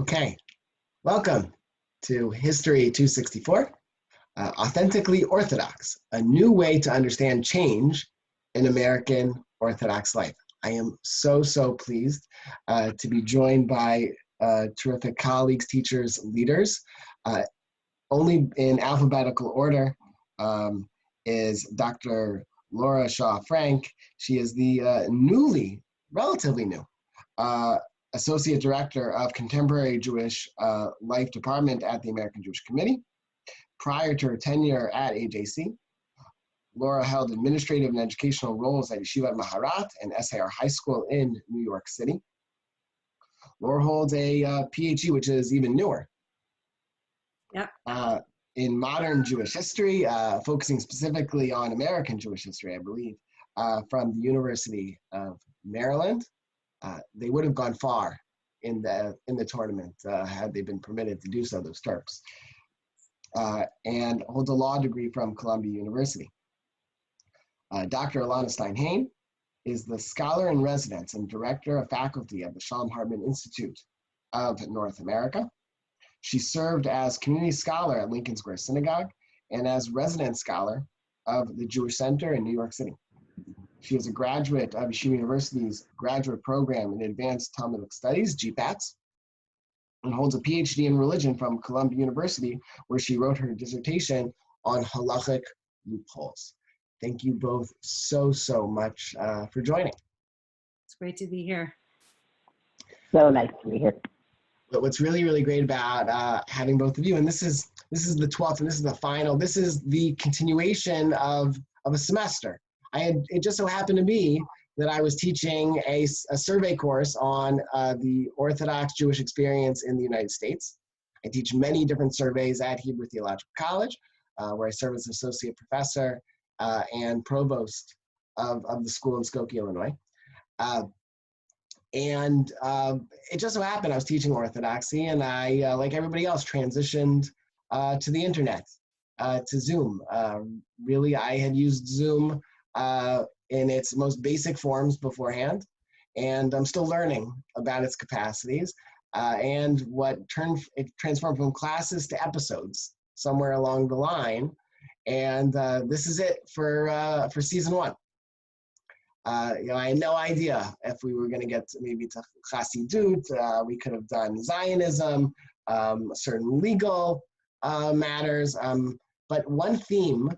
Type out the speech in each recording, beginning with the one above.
Okay, welcome to History 264, Authentically Orthodox, a new way to understand change in American Orthodox life. I am so pleased to be joined by terrific colleagues, teachers, leaders. Only in alphabetical order is Dr. Laura Shaw-Frank. She is the relatively new, Associate Director of Contemporary Jewish Life Department at the American Jewish Committee. Prior to her tenure at AJC, Laura held administrative and educational roles at Yeshivat Maharat and SAR High School in New York City. Laura holds a PhD, which is even newer, in modern Jewish history, focusing specifically on American Jewish history, I believe, from the University of Maryland. They would have gone far in the tournament had they been permitted to do so, those Terps. And holds a law degree from Columbia University. Dr. Elana Stein Hain is the scholar in residence and director of faculty at the Shalom Hartman Institute of North America. She served as community scholar at Lincoln Square Synagogue and as resident scholar of the Jewish Center in New York City. She is a graduate of Yeshiva University's graduate program in Advanced Talmudic Studies, GPATS, and holds a PhD in religion from Columbia University, where she wrote her dissertation on halachic loopholes. Thank you both so much for joining. It's great to be here. So nice to be here. But what's really great about having both of you, and this is the 12th, and this is the final, this is the continuation of a semester. It just so happened to be that I was teaching a survey course on the Orthodox Jewish experience in the United States. I teach many different surveys at Hebrew Theological College, where I serve as associate professor and provost of the school in Skokie, Illinois. And it just so happened I was teaching Orthodoxy, and I, like everybody else, transitioned to the internet, to Zoom. Really, I had used Zoom in its most basic forms beforehand, and I'm still learning about its capacities and what it transformed from classes to episodes somewhere along the line. And this is it for season 1. I had no idea if we were going to get maybe to Chassidut. We could have done Zionism, certain legal matters, but one theme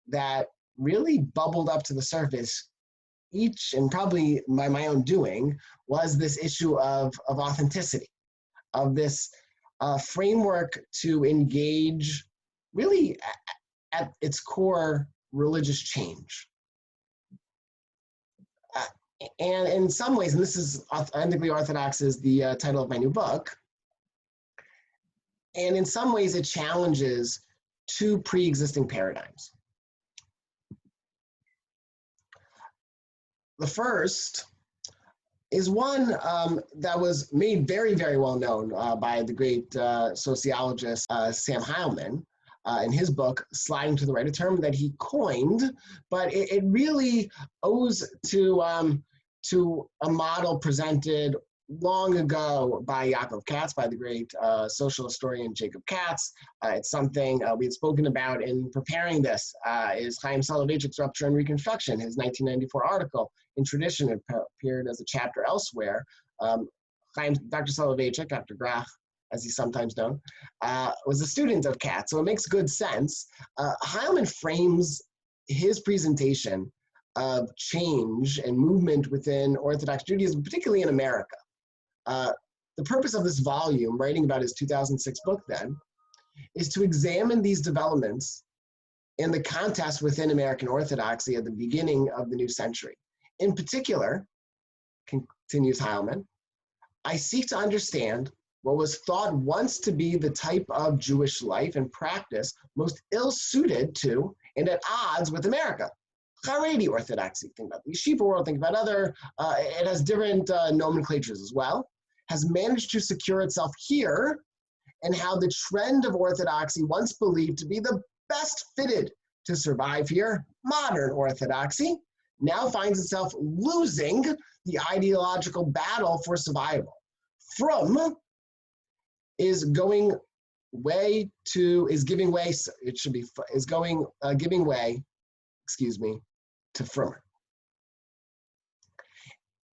that really bubbled up to the surface, each and probably by my own doing, was this issue of authenticity, of this framework to engage really at its core religious change. And in some ways, and this is Authentically Orthodox is the title of my new book, and in some ways it challenges 2 pre-existing paradigms. The first is one that was made very well known by the great sociologist Sam Heilman in his book, Sliding to the Right, a term that he coined, but it really owes to a model presented long ago by Yaakov Katz, by the great social historian Jacob Katz. It's something we had spoken about in preparing this, is Chaim Soloveitchik's Rupture and Reconstruction, his 1994 article in Tradition. It appeared as a chapter elsewhere. Dr. Soloveitchik, Dr. Grach, as he's sometimes known, was a student of Katz, so it makes good sense. Heilman frames his presentation of change and movement within Orthodox Judaism, particularly in America. The purpose of this volume, writing about his 2006 book then, is to examine these developments in the context within American Orthodoxy at the beginning of the new century. In particular, continues Heilman, I seek to understand what was thought once to be the type of Jewish life and practice most ill-suited to and at odds with America. Haredi Orthodoxy, think about the Yeshiva world, think about other, it has different nomenclatures as well, has managed to secure itself here, and how the trend of Orthodoxy, once believed to be the best fitted to survive here, modern Orthodoxy, now finds itself losing the ideological battle for survival from is giving way, to firmer.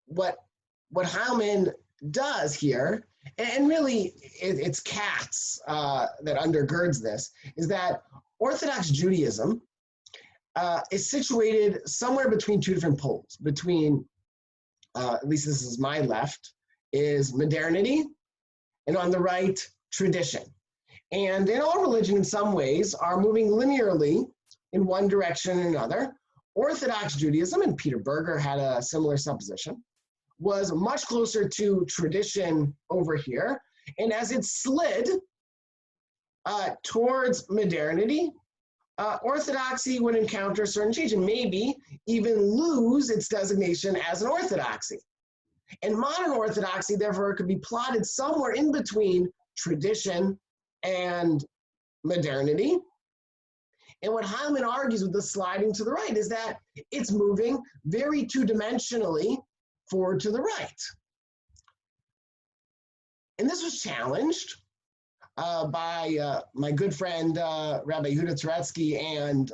What Hain does here, and really it's Katz that undergirds this, is that Orthodox Judaism is situated somewhere between two different poles. Between, at least this is my left, is modernity, and on the right, tradition. And in all religion, in some ways, are moving linearly in one direction or another. Orthodox Judaism, and Peter Berger had a similar supposition, was much closer to tradition over here. And as it slid towards modernity, Orthodoxy would encounter certain change and maybe even lose its designation as an orthodoxy. And modern Orthodoxy, therefore, could be plotted somewhere in between tradition and modernity. And what Hain argues with the sliding to the right is that it's moving very two-dimensionally forward to the right. And this was challenged by my good friend, Rabbi Yehuda Turetsky, and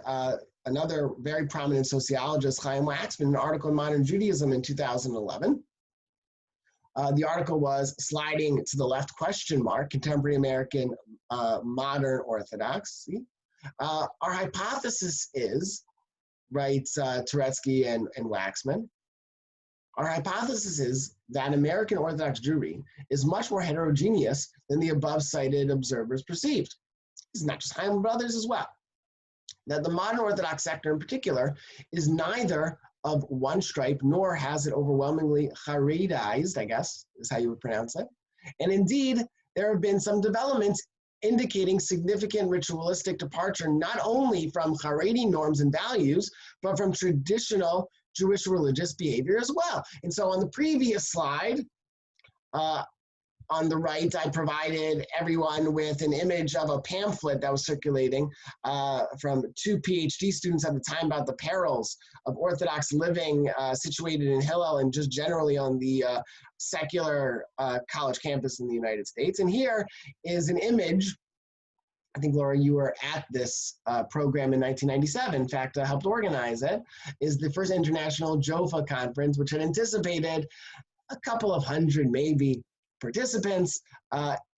another very prominent sociologist, Chaim Waxman, in an article in Modern Judaism in 2011. The article was Sliding to the Left, ? Contemporary American Modern Orthodoxy. Our hypothesis is, writes Turetsky and Waxman, our hypothesis is that American Orthodox Jewry is much more heterogeneous than the above-cited observers perceived. This is not just Haim, but others as well. That the modern Orthodox sector in particular is neither of one stripe, nor has it overwhelmingly Haredized, I guess is how you would pronounce it. And indeed, there have been some developments indicating significant ritualistic departure, not only from Haredi norms and values, but from traditional Jewish religious behavior as well. And so on the previous slide, on the right, I provided everyone with an image of a pamphlet that was circulating from two PhD students at the time about the perils of Orthodox living situated in Hillel and just generally on the secular college campus in the United States. And here is an image. I think, Laura, you were at this program in 1997. In fact, I helped organize it. Is the first International JOFA conference, which had anticipated a couple of hundred, maybe, participants.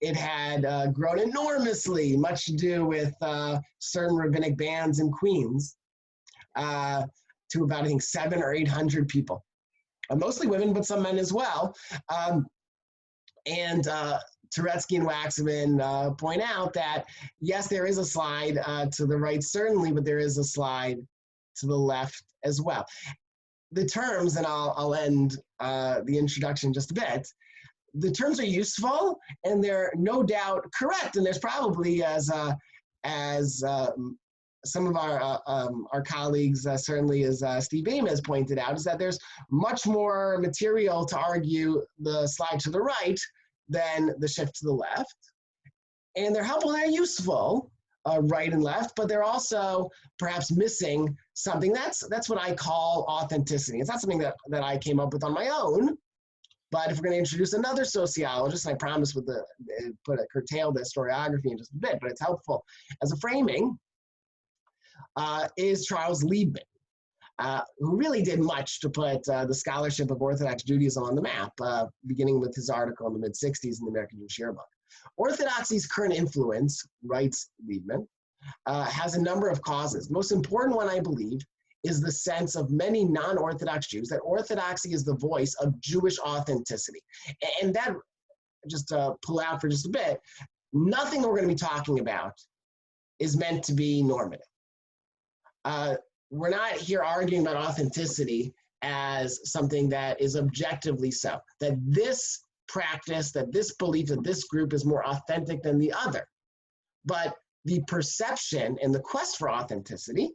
It had grown enormously, much to do with certain rabbinic bands in Queens, to about, I think, 700 or 800 people. Mostly women, but some men as well. Turetsky and Waxman point out that, yes, there is a slide to the right, certainly, but there is a slide to the left as well. The terms, and I'll end the introduction just a bit, the terms are useful, and they're no doubt correct, and there's probably, as some of our colleagues, certainly as Steve Boehm has pointed out, is that there's much more material to argue the slide to the right than the shift to the left. And they're helpful and they're useful, right and left, but they're also perhaps missing something. That's what I call authenticity. It's not something that I came up with on my own, but if we're going to introduce another sociologist, and I promise with curtail the historiography in just a bit, but it's helpful as a framing, is Charles Liebman. Who really did much to put the scholarship of Orthodox Judaism on the map, beginning with his article in the mid-60s in the American Jewish Yearbook. Orthodoxy's current influence, writes Liebman, has a number of causes. The most important one, I believe, is the sense of many non-Orthodox Jews that Orthodoxy is the voice of Jewish authenticity. And that, just to pull out for just a bit, nothing we're going to be talking about is meant to be normative. We're not here arguing about authenticity as something that is objectively so, that this practice, that this belief, that this group is more authentic than the other. But the perception and the quest for authenticity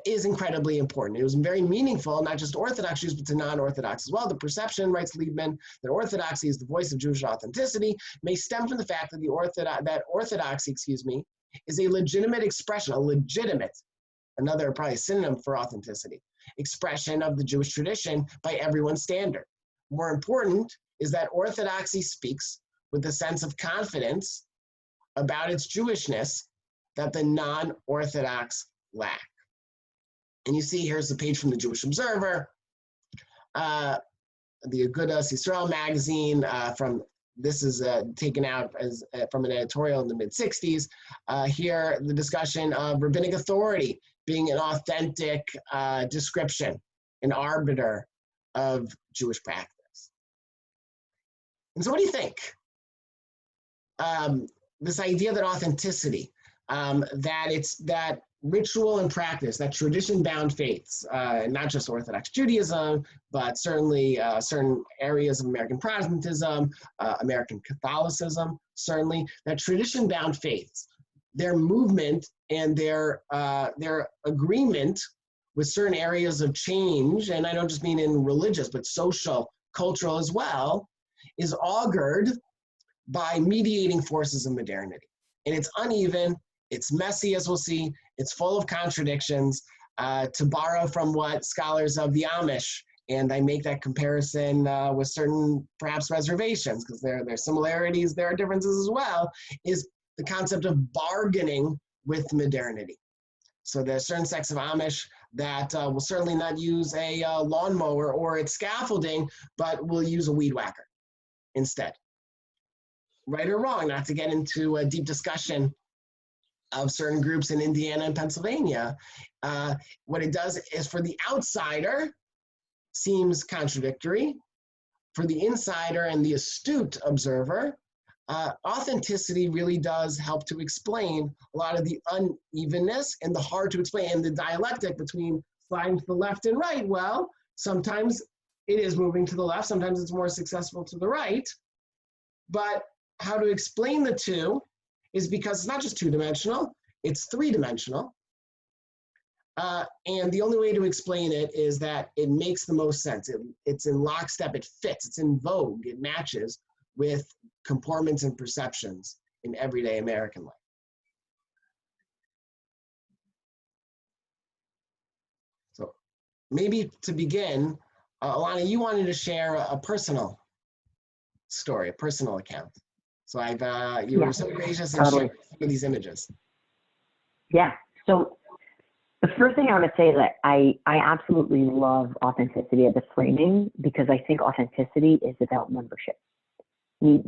is incredibly important. It was very meaningful, not just to Orthodox Jews, but to non-Orthodox as well. The perception, writes Liebman, that orthodoxy is the voice of Jewish authenticity may stem from the fact that orthodoxy, is a legitimate expression, another probably synonym for authenticity, expression of the Jewish tradition by everyone's standard. More important is that orthodoxy speaks with a sense of confidence about its Jewishness that the non-Orthodox lack. And you see, here's the page from the Jewish Observer, the Agudas Yisrael magazine. This is taken out as from an editorial in the mid-'60s. Here, the discussion of rabbinic authority being an authentic description, an arbiter of Jewish practice. And so what do you think? This idea that authenticity, that ritual and practice, that tradition-bound faiths, not just Orthodox Judaism, but certainly certain areas of American Protestantism, American Catholicism, certainly, that tradition-bound faiths, their movement and their agreement with certain areas of change, and I don't just mean in religious, but social, cultural as well, is augured by mediating forces of modernity. And it's uneven, it's messy, as we'll see, it's full of contradictions. To borrow from what scholars of the Amish, and I make that comparison with certain perhaps reservations, because there are similarities, there are differences as well, is the concept of bargaining with modernity. So there's certain sects of Amish that will certainly not use a lawnmower or its scaffolding, but will use a weed whacker instead. Right or wrong, not to get into a deep discussion of certain groups in Indiana and Pennsylvania, what it does is, for the outsider, seems contradictory. For the insider and the astute observer, authenticity really does help to explain a lot of the unevenness and the hard to explain, and the dialectic between sliding to the left and right. Well, sometimes it is moving to the left, sometimes it's more successful to the right, but how to explain the two is because it's not just two-dimensional, it's three-dimensional. And the only way to explain it is that it makes the most sense. It's in lockstep, it fits, it's in vogue, it matches with comportments and perceptions in everyday American life. So maybe to begin, Elana, you wanted to share a personal story, a personal account. So you were so gracious in sharing some of these images. Yeah. So the first thing I want to say is that I absolutely love authenticity as a framing, because I think authenticity is about membership. There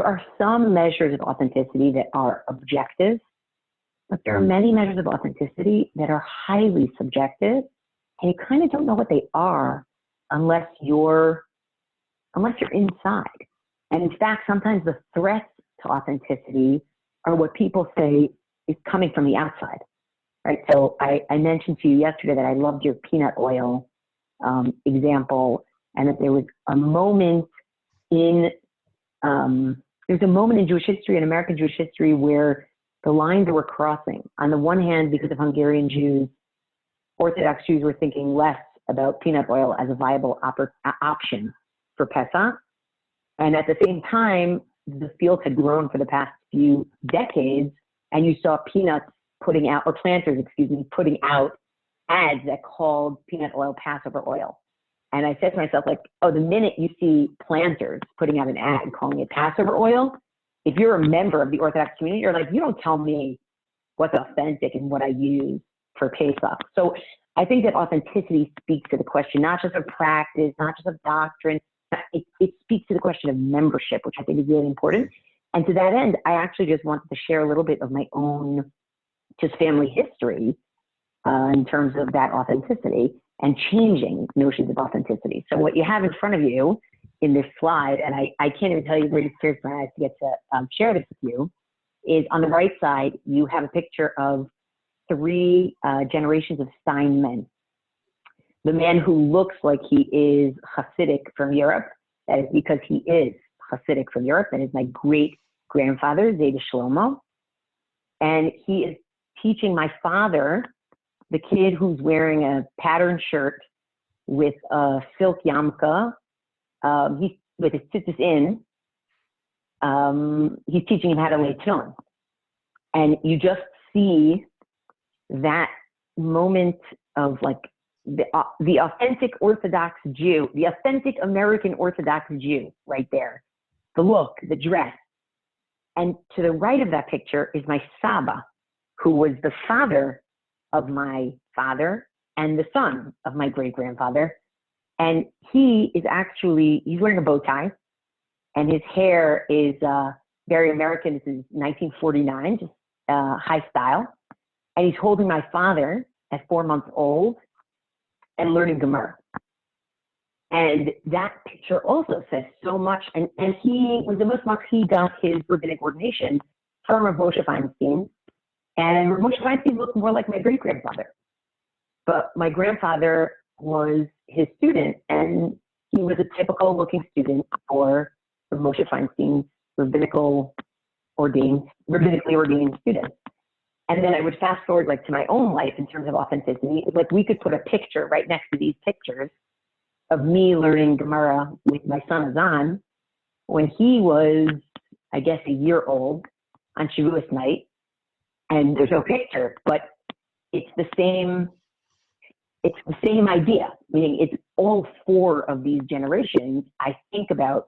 are some measures of authenticity that are objective, but there are many measures of authenticity that are highly subjective, and you kind of don't know what they are unless you're inside. And in fact, sometimes the threats to authenticity are what people say is coming from the outside, right? So I mentioned to you yesterday that I loved your peanut oil example, and that there was a moment in Jewish history, in American Jewish history, where the lines were crossing. On the one hand, because of Hungarian Jews, Orthodox Jews were thinking less about peanut oil as a viable option for Pesach. And at the same time, the field had grown for the past few decades, and you saw planters putting out ads that called peanut oil Passover oil. And I said to myself, the minute you see planters putting out an ad calling it Passover oil, if you're a member of the Orthodox community, you're like, you don't tell me what's authentic and what I use for Pesach. So I think that authenticity speaks to the question, not just of practice, not just of doctrine. It speaks to the question of membership, which I think is really important. And to that end, I actually just wanted to share a little bit of my own just family history in terms of that authenticity and changing notions of authenticity. So what you have in front of you in this slide, and I can't even tell you where to tears my eyes to get to share this with you, is on the right side, you have a picture of 3 generations of Stein men. The man who looks like he is Hasidic from Europe, that is because he is Hasidic from Europe, that is my great-grandfather, Zayda Shlomo. And he is teaching my father, the kid who's wearing a patterned shirt with a silk yarmulke, with his tzitzis in, he's teaching him how to lay tefillin. And you just see that moment of the authentic Orthodox Jew, the authentic American Orthodox Jew right there, the look, the dress. And to the right of that picture is my Saba, who was the father of my father and the son of my great-grandfather. And he's wearing a bow tie, and his hair is very American. This is 1949, just high style. And he's holding my father at 4 months old and learning Gemara. And that picture also says so much. And he was a Muslim. He got his rabbinic ordination from Rav Moshe Feinstein. And Rav Moshe Feinstein looked more like my great-grandfather. But my grandfather was his student, and he was a typical looking student for Rav Moshe Feinstein's rabbinically ordained student. And then I would fast forward like to my own life in terms of authenticity. Like we could put a picture right next to these pictures of me learning Gemara with my son Azan when he was, I guess, a year old on Shavuos night. And there's no picture, but it's the same idea. Meaning it's all four of these generations I think about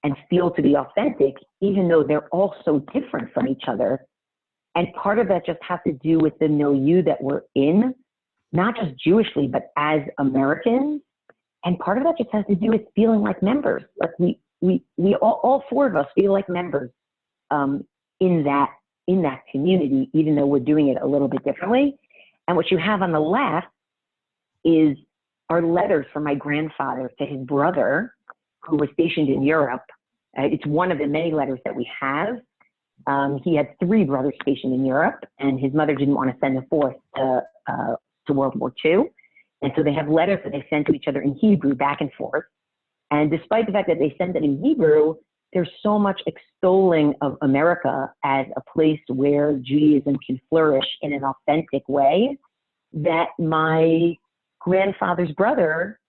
and feel to be authentic, even though they're all so different from each other. And part of that just has to do with the milieu that we're in, not just Jewishly, but as Americans. And part of that just has to do with feeling like members. Like we all four of us feel like members in that community, even though we're doing it a little bit differently. And what you have on the left is our letters from my grandfather to his brother, who was stationed in Europe. It's one of the many letters that we have. He had three brothers stationed in Europe, and his mother didn't want to send the fourth to World War II. And so they have letters that they send to each other in Hebrew back and forth. And despite the fact that they send it in Hebrew, there's so much extolling of America as a place where Judaism can flourish in an authentic way that my grandfather's brother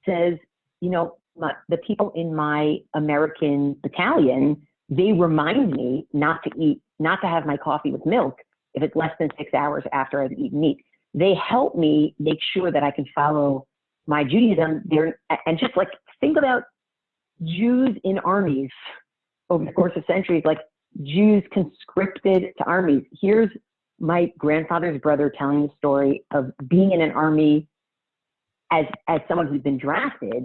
says, the people in my American battalion, they remind me not to have my coffee with milk if it's less than 6 hours after I've eaten meat. They help me make sure that I can follow my Judaism there. And just like think about Jews in armies over the course of centuries, like Jews conscripted to armies. Here's my grandfather's brother telling the story of being in an army as someone who's been drafted,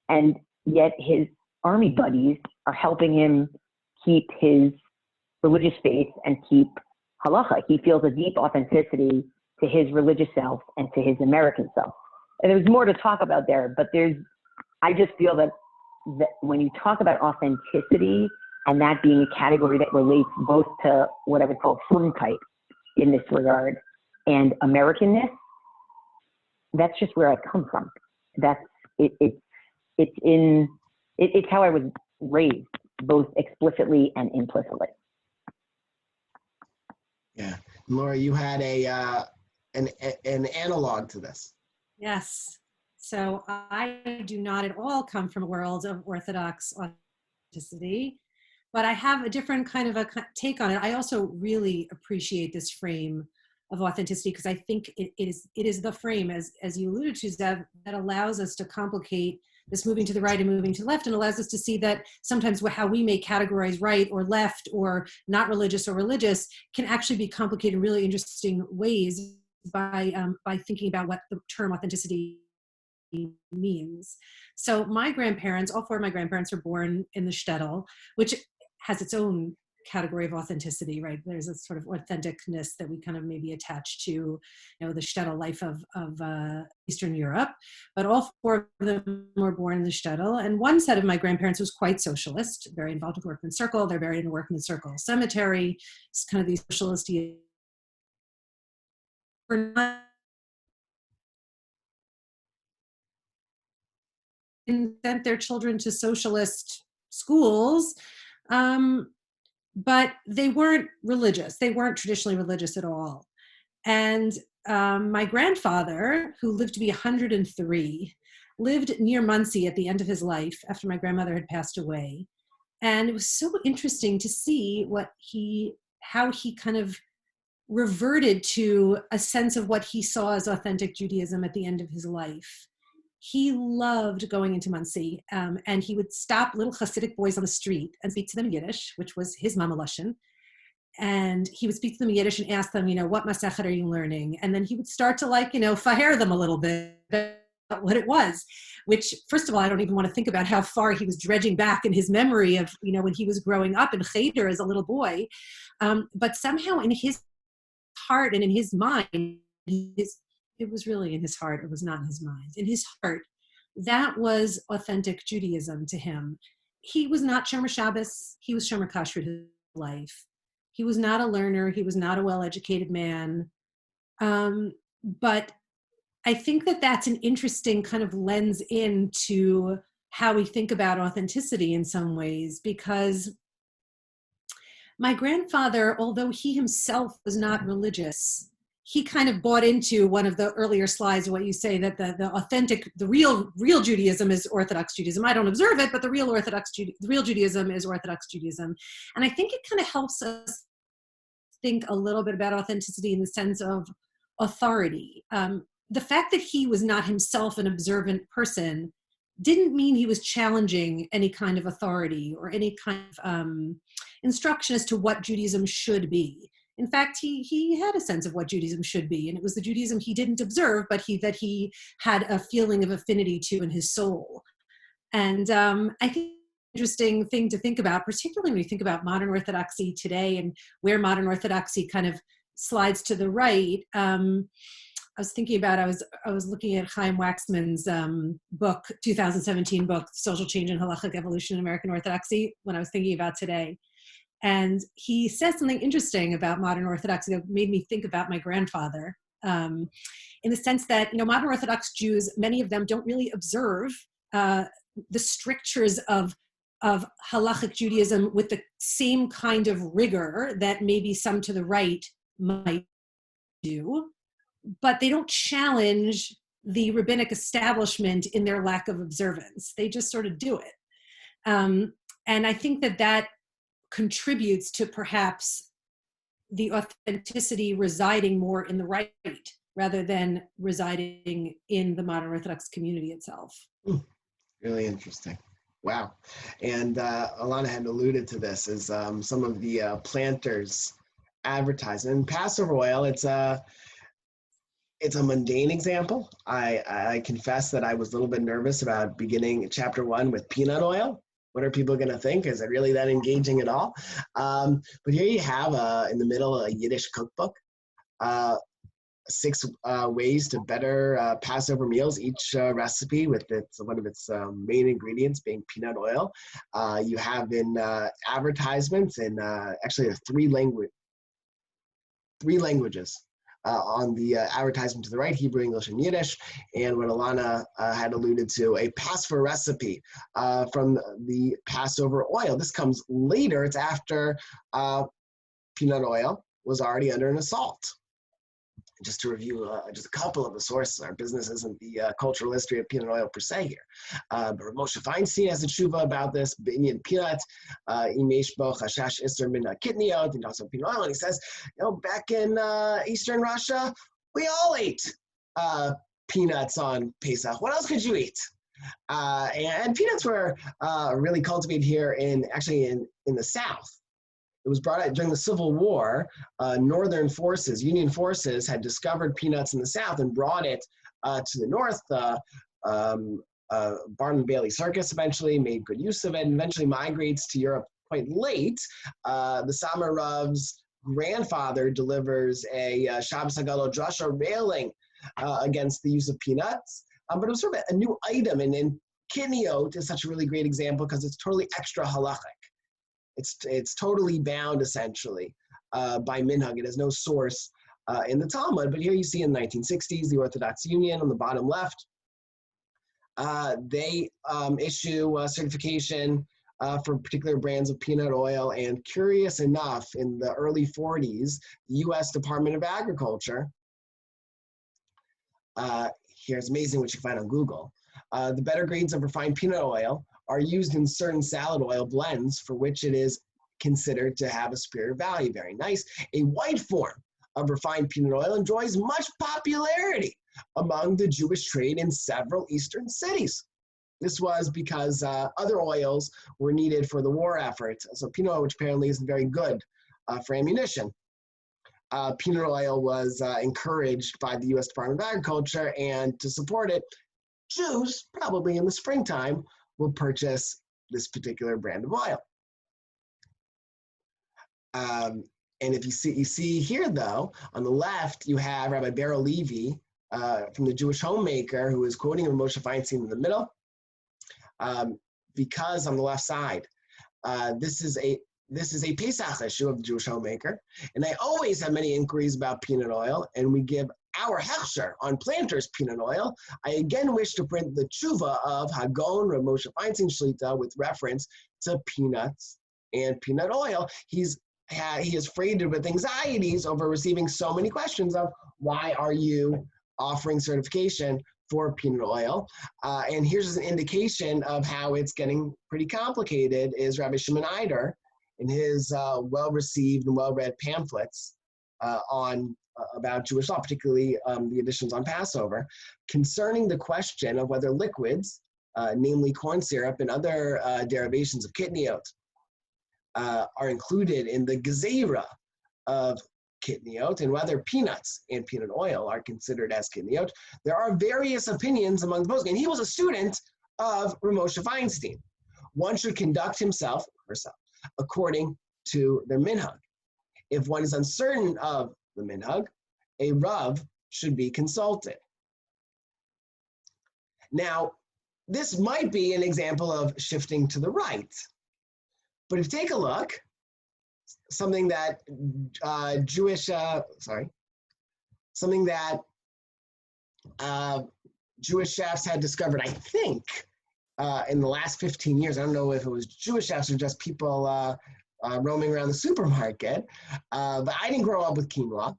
and yet his army buddies are helping him keep his religious faith and keep halacha. He feels a deep authenticity to his religious self and to his American self. And there's more to talk about there, but I just feel that when you talk about authenticity and that being a category that relates both to what I would call Frumkeit in this regard and Americanness, that's just where I come from. That's it's how I was raised, both explicitly and implicitly. Yeah, Laura, you had an analog to this. Yes. So I do not at all come from a world of Orthodox authenticity, but I have a different kind of a take on it. I also really appreciate this frame of authenticity because I think it is the frame, as you alluded to, Zev, that allows us to complicate this moving to the right and moving to the left, and allows us to see that sometimes how we may categorize right or left or not religious or religious can actually be complicated in really interesting ways by thinking about what the term authenticity means. So my grandparents, all four of my grandparents were born in the shtetl, which has its own category of authenticity, right? There's a sort of authenticness that we kind of maybe attach to, the shtetl life of Eastern Europe. But all four of them were born in the shtetl. And one set of my grandparents was quite socialist, very involved with Workman's Circle. They're buried in the Workman's Circle Cemetery. It's kind of these socialist sent their children to socialist schools, but they weren't religious. They weren't traditionally religious at all. And my grandfather, who lived to be 103, lived near Muncie at the end of his life after my grandmother had passed away. And it was so interesting to see how he kind of reverted to a sense of what he saw as authentic Judaism at the end of his life. he loved going into Monsey, and he would stop little Hasidic boys on the street and speak to them in Yiddish, which was his mama lashon. And he would speak to them in Yiddish and ask them, what Masechet are you learning? And then he would start to fire them a little bit about what it was, which, first of all, I don't even want to think about how far he was dredging back in his memory of, when he was growing up in Cheder as a little boy. But somehow in his heart and in his mind, it was really in his heart, it was not in his mind. In his heart, that was authentic Judaism to him. He was not Shomer Shabbos, he was Shomer Kashrut his life. He was not a learner, he was not a well-educated man. But I think that that's an interesting kind of lens into how we think about authenticity in some ways, because my grandfather, although he himself was not religious, he kind of bought into one of the earlier slides of what you say, that the real Judaism is Orthodox Judaism. I don't observe it, but the real Judaism is Orthodox Judaism. And I think it kind of helps us think a little bit about authenticity in the sense of authority. The fact that he was not himself an observant person didn't mean he was challenging any kind of authority or any kind of instruction as to what Judaism should be. In fact, he had a sense of what Judaism should be, and it was the Judaism he didn't observe, but that he had a feeling of affinity to in his soul. And I think interesting thing to think about, particularly when you think about modern Orthodoxy today and where modern Orthodoxy kind of slides to the right. I was thinking about, I was looking at Chaim Waxman's book, 2017 book, Social Change and Halachic Evolution in American Orthodoxy, when I was thinking about today. And he says something interesting about modern Orthodoxy that made me think about my grandfather, in the sense that, modern Orthodox Jews, many of them don't really observe the strictures of halachic Judaism with the same kind of rigor that maybe some to the right might do, but they don't challenge the rabbinic establishment in their lack of observance. They just sort of do it. And I think that contributes to perhaps the authenticity residing more in the right rather than residing in the modern Orthodox community itself. Really interesting. Wow. And Elana had alluded to this as some of the planters advertise. And Passover oil, it's a mundane example. I confess that I was a little bit nervous about beginning chapter 1 with peanut oil. What are people going to think? Is it really that engaging at all? But here you have, in the middle, a Yiddish cookbook. 6 ways to better Passover meals, each recipe with one of its main ingredients being peanut oil. You have in advertisements in actually 3 languages. On the advertisement to the right, Hebrew, English, and Yiddish, and what Elana had alluded to, a Passover recipe from the Passover oil. This comes later. It's after peanut oil was already under an assault. Just to review just a couple of the sources, our business isn't the cultural history of peanut oil per se here. But Moshe Feinstein has a tshuva about this, Binyan peanut, Imesh bo chashash iser min kitniot, and also peanut oil. And he says, back in Eastern Russia, we all ate peanuts on Pesach. What else could you eat? And peanuts were really cultivated here in the South. It was brought out during the Civil War. Northern forces, Union forces, had discovered peanuts in the South and brought it to the North. Barnum and Bailey Circus eventually made good use of it and eventually migrates to Europe quite late. The Samarov's grandfather delivers a Shabbos Haggadah drasha railing against the use of peanuts. But it was sort of a new item, and kitniot is such a really great example because it's totally extra halachic. It's totally bound, essentially, by minhag. It has no source in the Talmud. But here you see in the 1960s, the Orthodox Union on the bottom left, they issue a certification for particular brands of peanut oil. And curious enough, in the early 40s, the U.S. Department of Agriculture, here's amazing what you find on Google, the better grades of refined peanut oil are used in certain salad oil blends for which it is considered to have a superior value. Very nice. A white form of refined peanut oil enjoys much popularity among the Jewish trade in several eastern cities. This was because other oils were needed for the war effort. So peanut oil, which apparently isn't very good for ammunition. Peanut oil was encouraged by the U.S. Department of Agriculture, and to support it, Jews, probably in the springtime, will purchase this particular brand of oil. And if you see here, though, on the left, you have Rabbi Beryl Levy from the Jewish Homemaker, who is quoting Moshe Feinstein in the middle, because on the left side, this is a Pesach issue of the Jewish Homemaker, and I always have many inquiries about peanut oil, and we give our hechsher on Planters peanut oil. I again wish to print the tshuva of Hagon Rav Moshe Feinstein Shlita with reference to peanuts and peanut oil. He is freighted with anxieties over receiving so many questions of why are you offering certification for peanut oil. And here's an indication of how it's getting pretty complicated is Rabbi Shimon Eider in his well-received and well-read pamphlets about Jewish law, particularly the editions on Passover, concerning the question of whether liquids, namely corn syrup and other derivations of kitniot, are included in the gezerah of kitniot, and whether peanuts and peanut oil are considered as kitniot. There are various opinions among the poskim, and he was a student of Rav Moshe Feinstein. One should conduct himself or herself according to their minhag. If one is uncertain of the minhag, a Rav should be consulted. Now, this might be an example of shifting to the right, but if you take a look, something that Jewish chefs had discovered, I think, in the last 15 years. I don't know if it was Jewish chefs or just people roaming around the supermarket, but I didn't grow up with quinoa.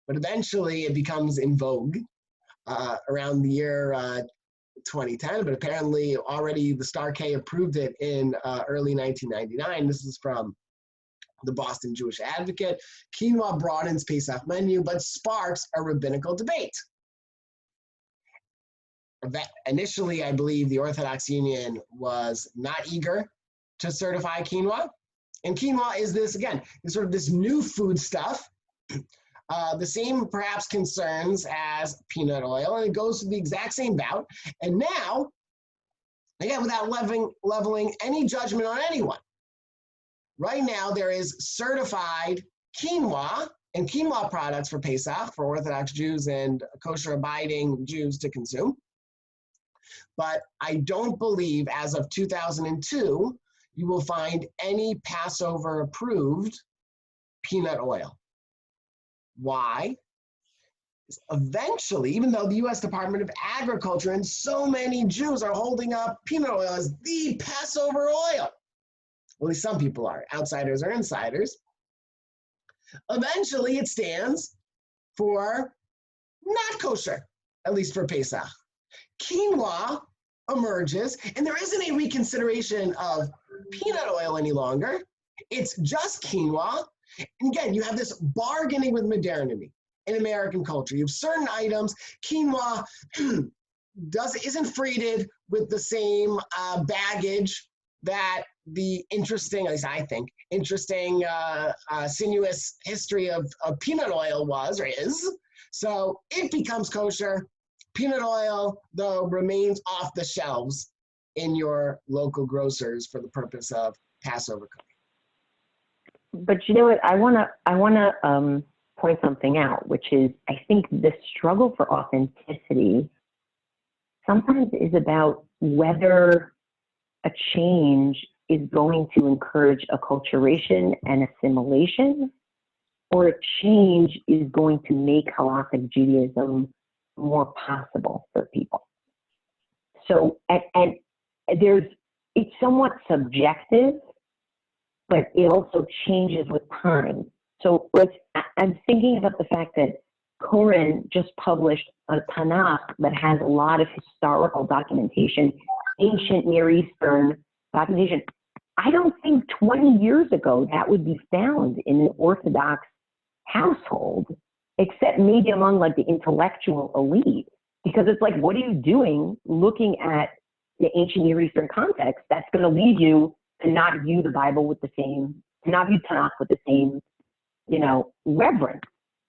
But eventually it becomes in vogue around the year 2010, but apparently already the Star K approved it in early 1999. This is from the Boston Jewish Advocate. Quinoa broadens Pesach menu, but sparks a rabbinical debate. Initially, I believe the Orthodox Union was not eager to certify quinoa. And quinoa is this, again, is sort of this new food stuff. The same perhaps concerns as peanut oil, and it goes through the exact same bout. And now, again, without leveling any judgment on anyone, right now there is certified quinoa and quinoa products for Pesach for Orthodox Jews and kosher abiding Jews to consume. But I don't believe as of 2002, you will find any Passover approved peanut oil. Why? Eventually, even though the U.S. Department of Agriculture and so many Jews are holding up peanut oil as the Passover oil, well, at least some people are, outsiders or insiders, eventually it stands for not kosher, at least for Pesach. Quinoa emerges, and there isn't a reconsideration of peanut oil any longer. It's just quinoa. And again, you have this bargaining with modernity in American culture. You have certain items, quinoa isn't freighted with the same baggage that the interesting, at least I think, sinuous history of peanut oil was or is. So it becomes kosher. Peanut oil, though, remains off the shelves in your local grocers for the purpose of Passover cooking. But you know what? I wanna point something out, which is I think the struggle for authenticity sometimes is about whether a change is going to encourage acculturation and assimilation, or a change is going to make halakhic Judaism more possible for people. So, and it's somewhat subjective, but it also changes with time. So I'm thinking about the fact that Koren just published a Tanakh that has a lot of historical documentation, ancient Near Eastern documentation. I don't think 20 years ago that would be found in an Orthodox household. except maybe among like the intellectual elite, because it's like, what are you doing looking at the ancient Near Eastern context that's going to lead you to not view the Bible with the same, to not view Tanakh with the same, reverence.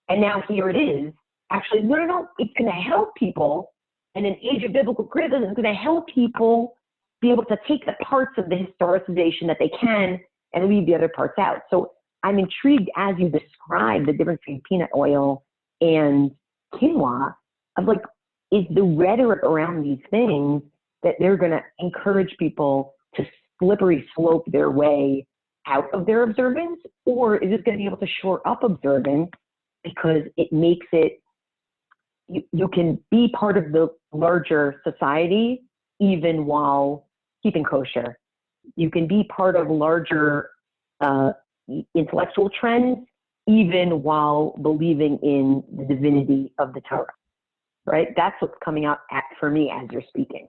And now here it is, actually, no, it's going to help people in an age of biblical criticism. It's going to help people be able to take the parts of the historicization that they can and leave the other parts out. So I'm intrigued as you describe the difference between peanut oil and quinoa of like, is the rhetoric around these things that they're going to encourage people to slippery slope their way out of their observance, or is it going to be able to shore up observance because it makes it, you can be part of the larger society even while keeping kosher. You can be part of larger intellectual trends even while believing in the divinity of the Torah, right? That's what's coming out for me as you're speaking.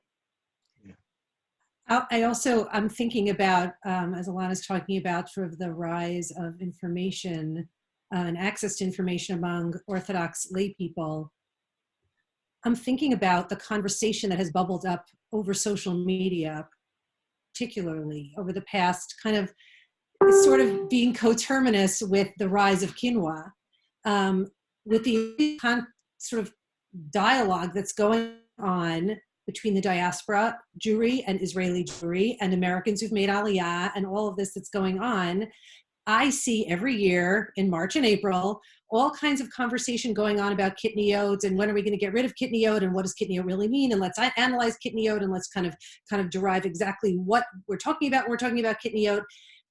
I'm thinking about, as Elana's talking about, sort of the rise of information and access to information among Orthodox lay people. I'm thinking about the conversation that has bubbled up over social media, particularly over the past kind of sort of being coterminous with the rise of quinoa, with the sort of dialogue that's going on between the diaspora Jewry and Israeli Jewry and Americans who've made Aliyah and all of this that's going on. I see every year in March and April all kinds of conversation going on about kitniyot and when are we going to get rid of kitniyot and what does kitniyot really mean, and let's analyze kitniyot and let's kind of derive exactly what we're talking about when we're talking about kitniyot.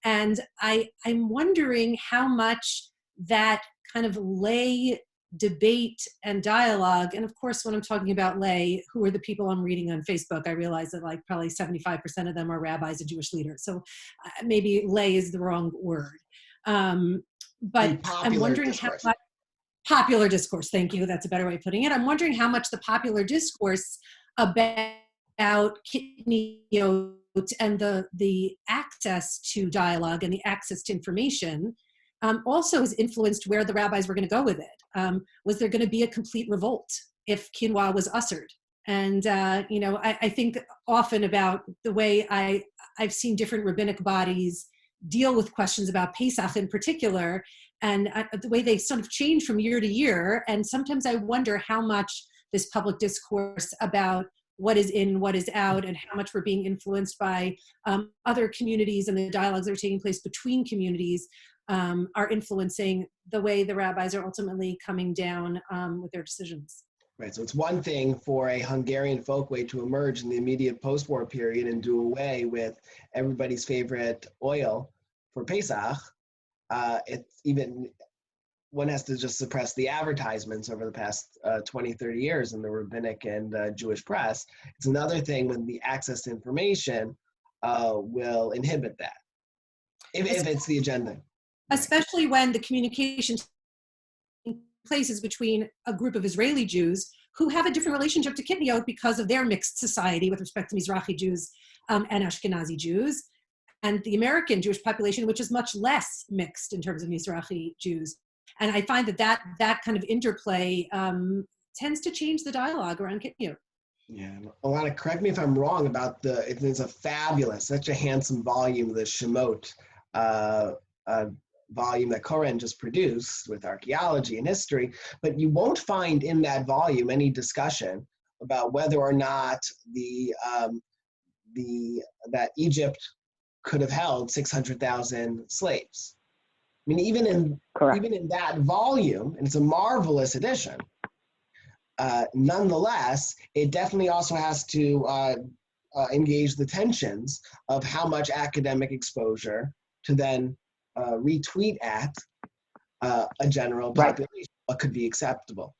And I'm wondering how much that kind of lay debate and dialogue, and of course when I'm talking about lay, who are the people I'm reading on Facebook, I realize that like probably 75% of them are rabbis and Jewish leaders, so maybe lay is the wrong word, but I'm wondering discourse. How much popular discourse, thank you, that's a better way of putting it. I'm wondering how much the popular discourse about kitniyot and the access to dialogue and the access to information also has influenced where the rabbis were going to go with it. Was there going to be a complete revolt if quinoa was ushered? And, I think often about the way I've seen different rabbinic bodies deal with questions about Pesach in particular, and the way they sort of change from year to year. And sometimes I wonder how much this public discourse about what is in, what is out, and how much we're being influenced by other communities and the dialogues that are taking place between communities are influencing the way the rabbis are ultimately coming down with their decisions. Right, so it's one thing for a Hungarian folkway to emerge in the immediate post-war period and do away with everybody's favorite oil for Pesach. It's even, one has to just suppress the advertisements over the past 20, 30 years in the rabbinic and Jewish press. It's another thing when the access to information will inhibit that, if it's the agenda. Especially when the communication places between a group of Israeli Jews who have a different relationship to kitniyot because of their mixed society with respect to Mizrahi Jews and Ashkenazi Jews, and the American Jewish population, which is much less mixed in terms of Mizrahi Jews. And I find that kind of interplay tends to change the dialogue around kitniyot. Yeah, Elana, correct me if I'm wrong about it's a fabulous, such a handsome volume, the Shemot volume that Koren just produced with archaeology and history, but you won't find in that volume any discussion about whether or not that Egypt could have held 600,000 slaves. I mean, even in that volume, and it's a marvelous edition, nonetheless, it definitely also has to engage the tensions of how much academic exposure to then retweet at a general population, what could be acceptable.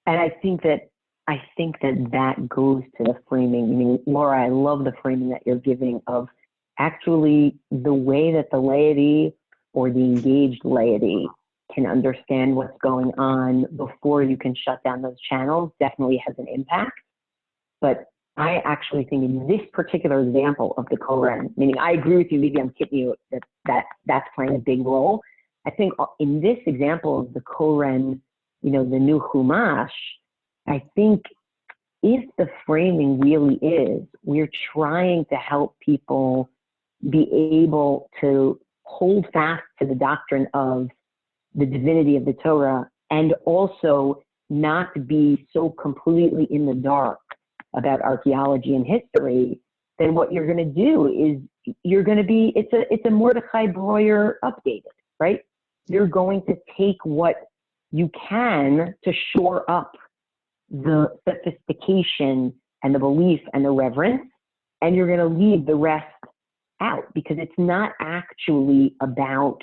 And I think that goes to the framing. I mean, Laura, I love the framing that you're giving of actually the way that the laity or the engaged laity can understand what's going on before you can shut down those channels definitely has an impact. But I actually think in this particular example of the Koren, meaning I agree with you, maybe I'm kidding you, that's playing a big role. I think in this example of the Koren the new Chumash, I think if the framing really is, we're trying to help people be able to hold fast to the doctrine of the divinity of the Torah and also not be so completely in the dark about archaeology and history, then what you're going to do is you're going to be, it's a Mordechai Breuer updated, right? You're going to take what you can to shore up the sophistication and the belief and the reverence, and you're going to leave the rest out, because it's not actually about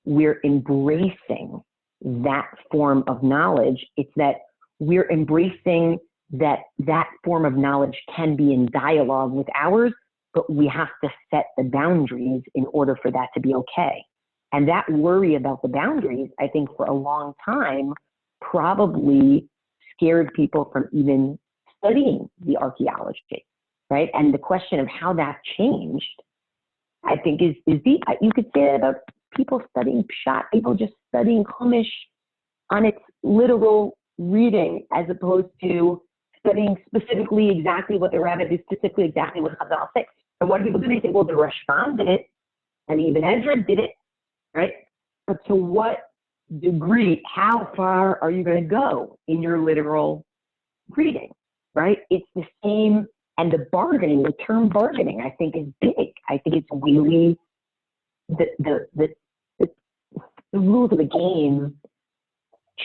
we're embracing that form of knowledge. It's that we're embracing that form of knowledge can be in dialogue with ours, but we have to set the boundaries in order for that to be okay. And that worry about the boundaries, I think for a long time, probably scared people from even studying the archaeology, right? And the question of how that changed, I think is deep. You could say that about people studying Pshat, people just studying Chumash on its literal reading, as opposed to studying specifically exactly what the rabbi did, specifically exactly what Chazal says. And what do people do? They say, well, the Rashbam did it, and even Ezra did it, right? But to what degree, how far are you going to go in your literal reading, right? It's the same, and the term bargaining, I think is big. I think it's really the rules of the game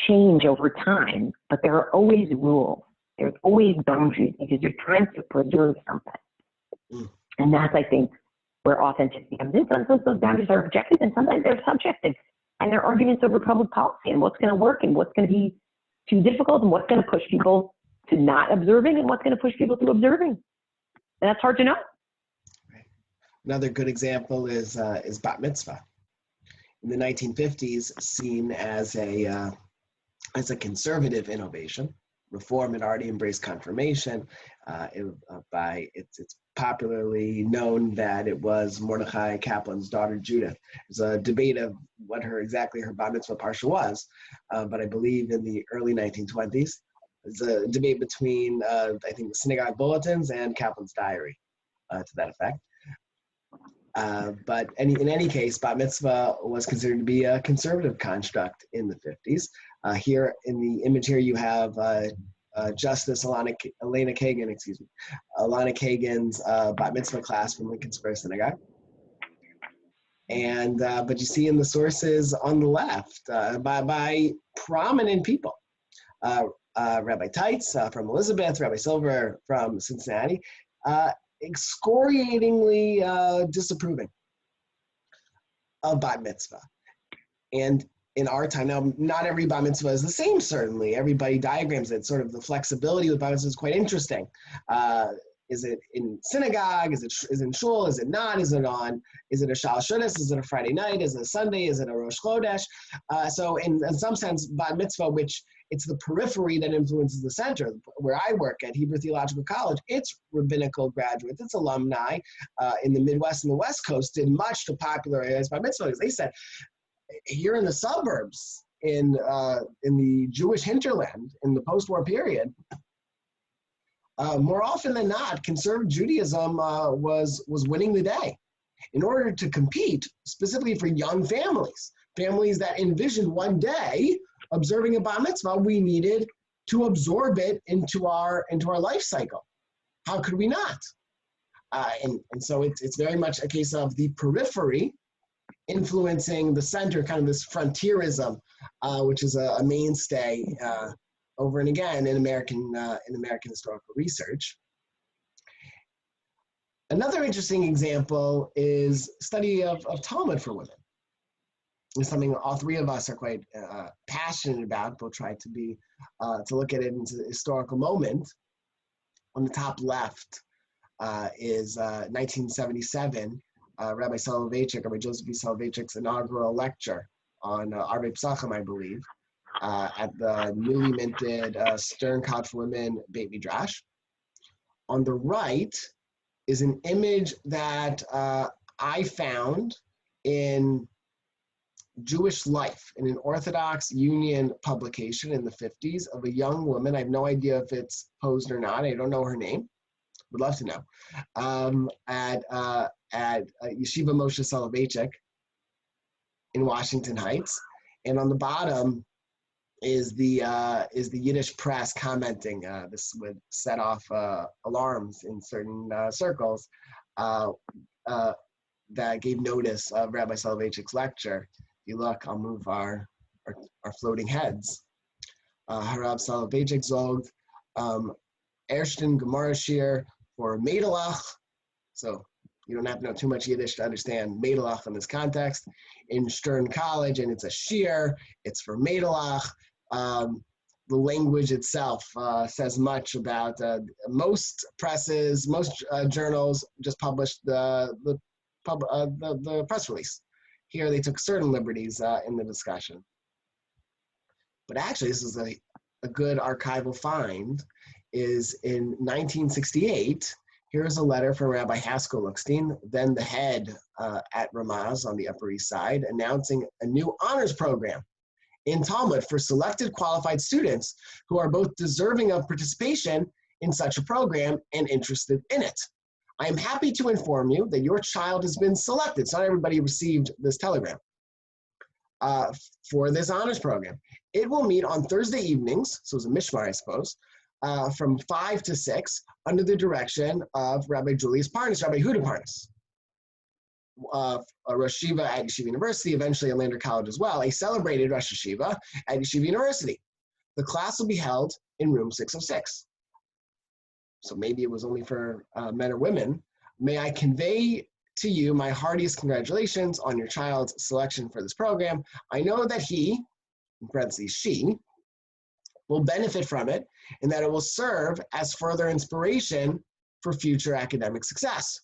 change over time, but there are always rules. There's always boundaries, because you're trying to preserve something. And that's, I think, where authenticity comes in. Sometimes those boundaries are objective, and sometimes they're subjective. And there are arguments over public policy and what's going to work and what's going to be too difficult and what's going to push people to not observing and what's going to push people to observing. And that's hard to know. Another good example is bat mitzvah. In the 1950s, seen as a conservative innovation. Reform had already embraced confirmation. It's popularly known that it was Mordechai Kaplan's daughter Judith. There's a debate of what her bat mitzvah parsha was, but I believe in the early 1920s, there's a debate between I think the synagogue bulletins and Kaplan's diary to that effect. But in any case, bat mitzvah was considered to be a conservative construct in the 50s. Here in the image here, you have Justice Elana Kagan's bat mitzvah class from Lincoln Square Synagogue. And but you see in the sources on the left by prominent people, Rabbi Teitz from Elizabeth, Rabbi Silver from Cincinnati, excoriatingly disapproving of bat mitzvah. And in our time, now not every bat mitzvah is the same, certainly. Everybody diagrams it. Sort of the flexibility with bat mitzvah is quite interesting. Is it in synagogue? Is it in shul? Is it not? Is it a Shal Shudas? Is it a Friday night? Is it a Sunday? Is it a Rosh Chodesh? So in some sense, bat mitzvah, which it's the periphery that influences the center. Where I work at Hebrew Theological College, its rabbinical graduates, its alumni in the Midwest and the West Coast did much to popularize bat mitzvah. Because they said, here in the suburbs, in the Jewish hinterland, in the post-war period, more often than not, conservative Judaism was winning the day. In order to compete, specifically for young families that envisioned one day observing a bar mitzvah, we needed to absorb it into our life cycle. How could we not? And so it's very much a case of the periphery influencing the center, kind of this frontierism, which is a mainstay over and again in American historical research. Another interesting example is study of Talmud for women. It's something all three of us are quite passionate about. We'll try to look at it in a historical moment. On the top left is 1977, Rabbi Joseph B. Soloveitchik's inaugural lecture on Arvei Psachim, I believe, at the newly minted Stern College for Women Beit Midrash. On the right is an image that I found in Jewish Life in an Orthodox Union publication in the 50s of a young woman. I have no idea if it's posed or not. I don't know her name. Would love to know. At Yeshiva Moshe Soloveitchik in Washington Heights. And on the bottom is the Yiddish press commenting. This would set off alarms in certain circles that gave notice of Rabbi Soloveitchik's lecture. If you look, I'll move our floating heads. Harav Soloveitchik zogt Ersten Gemara Shir for Meidalach. So you don't have to know too much Yiddish to understand Meidalach in this context. In Stern College, and it's a shir, it's for Meidalach. The language itself says much about most presses, most journals just published the press release. Here they took certain liberties in the discussion. But actually, this is a good archival find, is in 1968, here's a letter from Rabbi Haskell Lookstein, then the head at Ramaz on the Upper East Side, announcing a new honors program in Talmud for selected qualified students who are both deserving of participation in such a program and interested in it. I am happy to inform you that your child has been selected. So not everybody received this telegram for this honors program. It will meet on Thursday evenings, so it's a mishmar, I suppose, from 5 to 6 under the direction of Rabbi Julius Parnas, Rabbi Huda Parnas, a Rosh Yeshiva at Yeshiva University, eventually at Lander College as well, a celebrated Rosh Yeshiva at Yeshiva University. The class will be held in room 606. So maybe it was only for men or women. May I convey to you my heartiest congratulations on your child's selection for this program. I know that he, in parentheses, she, will benefit from it and that it will serve as further inspiration for future academic success.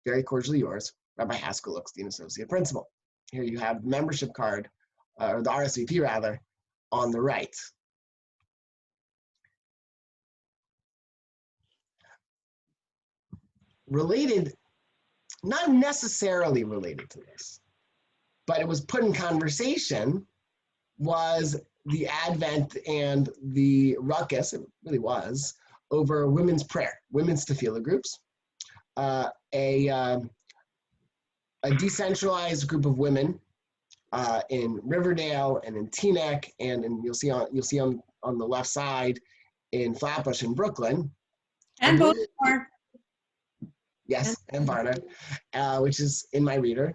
Very cordially yours, Rabbi Haskell Lookstein, Associate Principal. Here you have the membership card, or the RSVP rather, on the right. Related, not necessarily related to this, but it was put in conversation, was the advent and the ruckus, it really was, over women's prayer, women's tefillah groups. A decentralized group of women in Riverdale and in Teaneck, and you'll see on the left side in Flatbush in Brooklyn. And Baltimore. Yes, and Barnard, which is in my reader.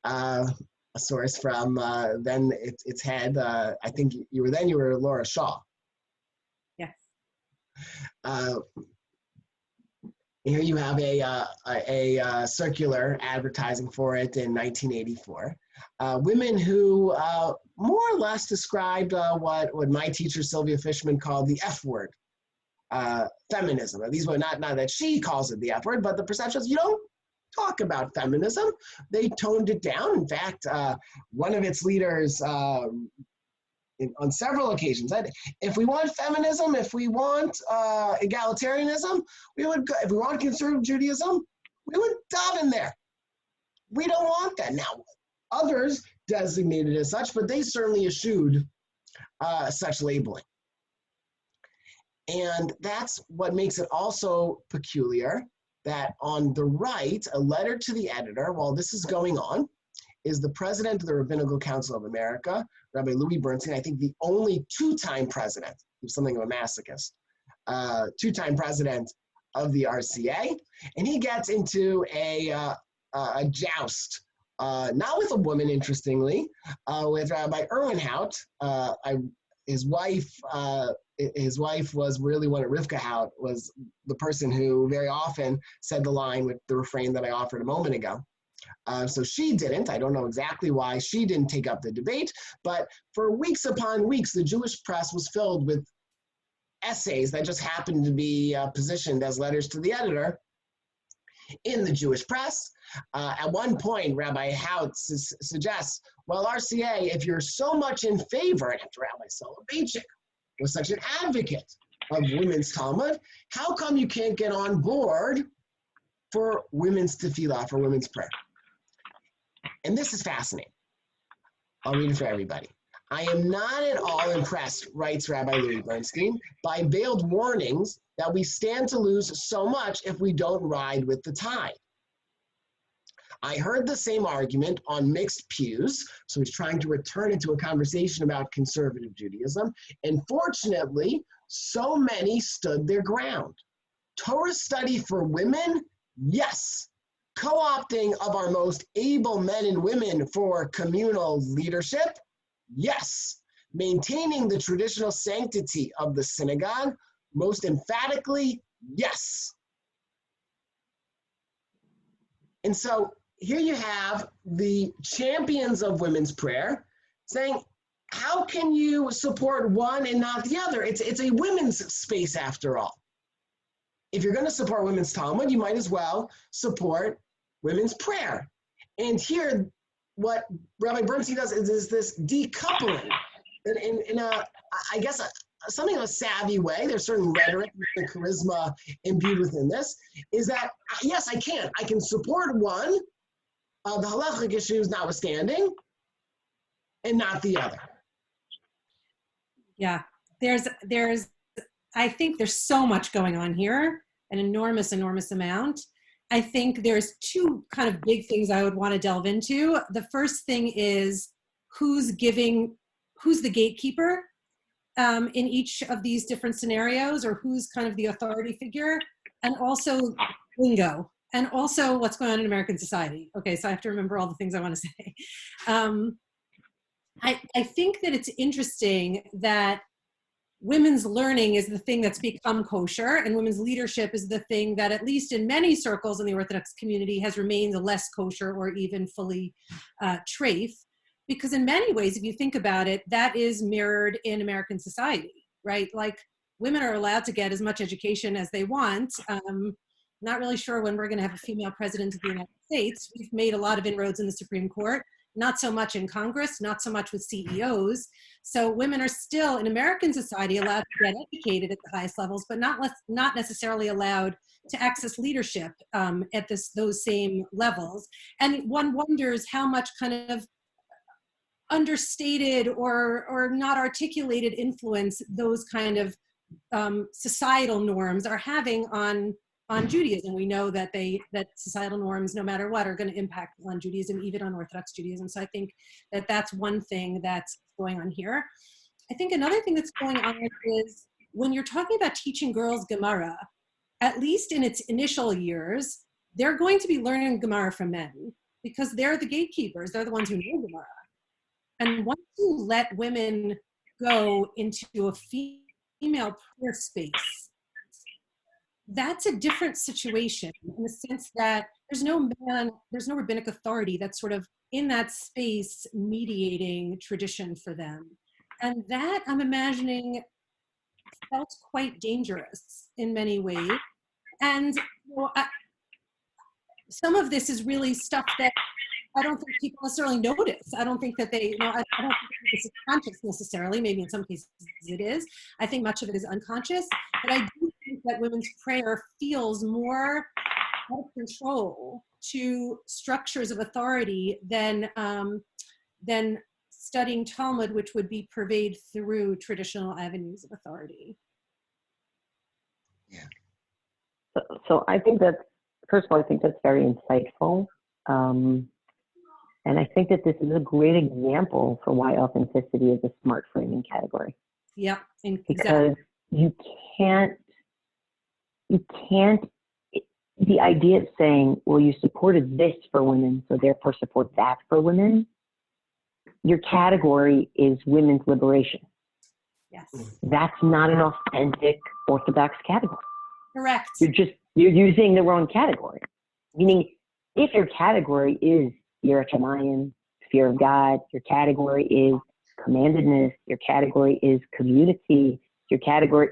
A source from then its head. I think you were Laura Shaw. Yes. Here you have a circular advertising for it in 1984. Women who more or less described what my teacher Sylvia Fishman called the F word, feminism. These were not that she calls it the F word, but the perception is you don't talk about feminism. They toned it down. In fact, one of its leaders on several occasions said, if we want feminism, if we want egalitarianism, if we want conservative Judaism, we would dive in there. We don't want that. Now, others designated as such, but they certainly eschewed such labeling. And that's what makes it also peculiar that on the right, a letter to the editor, while this is going on, is the president of the Rabbinical Council of America, Rabbi Louis Bernstein, I think the only two-time president, he was something of a masochist, two-time president of the RCA, and he gets into a joust, not with a woman, interestingly, with Rabbi Erwin Hout. His wife was really one of Rivka Hout, was the person who very often said the line with the refrain that I offered a moment ago. So she didn't. I don't know exactly why she didn't take up the debate, but for weeks upon weeks, the Jewish press was filled with essays that just happened to be positioned as letters to the editor in the Jewish press. At one point, Rabbi Hout suggests, well, RCA, if you're so much in favor, and after Rabbi Soloveitchik was such an advocate of women's Talmud, how come you can't get on board for women's tefillah, for women's prayer? And this is fascinating. I'll read it for everybody. I am not at all impressed, writes Rabbi Louis Bernstein, by veiled warnings that we stand to lose so much if we don't ride with the tide. I heard the same argument on mixed pews, so he's trying to return it to a conversation about conservative Judaism, and fortunately, so many stood their ground. Torah study for women? Yes. Co-opting of our most able men and women for communal leadership? Yes. Maintaining the traditional sanctity of the synagogue? Most emphatically, yes. And so here you have the champions of women's prayer saying, how can you support one and not the other? It's a women's space after all. If you're going to support women's Talmud, you might as well support women's prayer. And here, what Rabbi Bernstein does is this decoupling in a, I guess, something of a savvy way. There's certain rhetoric and charisma imbued within this, is that, yes, I can support one, the halachic issues notwithstanding, and not the other. Yeah, I think there's so much going on here, an enormous amount. I think there's two kind of big things I would want to delve into. The first thing is who's the gatekeeper in each of these different scenarios, or who's kind of the authority figure, and also lingo, and also what's going on in American society. Okay, so I have to remember all the things I want to say. I think that it's interesting that women's learning is the thing that's become kosher, and women's leadership is the thing that, at least in many circles in the Orthodox community, has remained less kosher or even fully treif. Because in many ways, if you think about it, that is mirrored in American society, right? Like, women are allowed to get as much education as they want. Not really sure when we're going to have a female president of the United States. We've made a lot of inroads in the Supreme Court. Not so much in Congress, not so much with CEOs. So women are still, in American society, allowed to get educated at the highest levels, but not necessarily allowed to access leadership at those same levels. And one wonders how much kind of understated or not articulated influence those kind of societal norms are having on Judaism. We know that societal norms, no matter what, are going to impact on Judaism, even on Orthodox Judaism. So I think that that's one thing that's going on here. I think another thing that's going on is when you're talking about teaching girls Gemara, at least in its initial years, they're going to be learning Gemara from men because they're the gatekeepers. They're the ones who know Gemara. And once you let women go into a female prayer space, that's a different situation in the sense that there's no rabbinic authority that's sort of in that space mediating tradition for them. And that, I'm imagining, felt quite dangerous in many ways. And some of this is really stuff that I don't think people necessarily notice. I don't think that I don't think this is conscious necessarily. Maybe in some cases it is. I think much of it is unconscious. But I do think that women's prayer feels more out of control to structures of authority than studying Talmud, which would be purveyed through traditional avenues of authority. Yeah. So I think that, first of all, I think that's very insightful. And I think that this is a great example for why authenticity is a smart framing category. Yeah, exactly. Because you can't, the idea of saying, well, you supported this for women, so therefore support that for women. Your category is women's liberation. Yes. That's not an authentic Orthodox category. Correct. You're using the wrong category. Meaning, if your category is Yirat Shamayim, fear of God, your category is commandedness, your category is community, your category,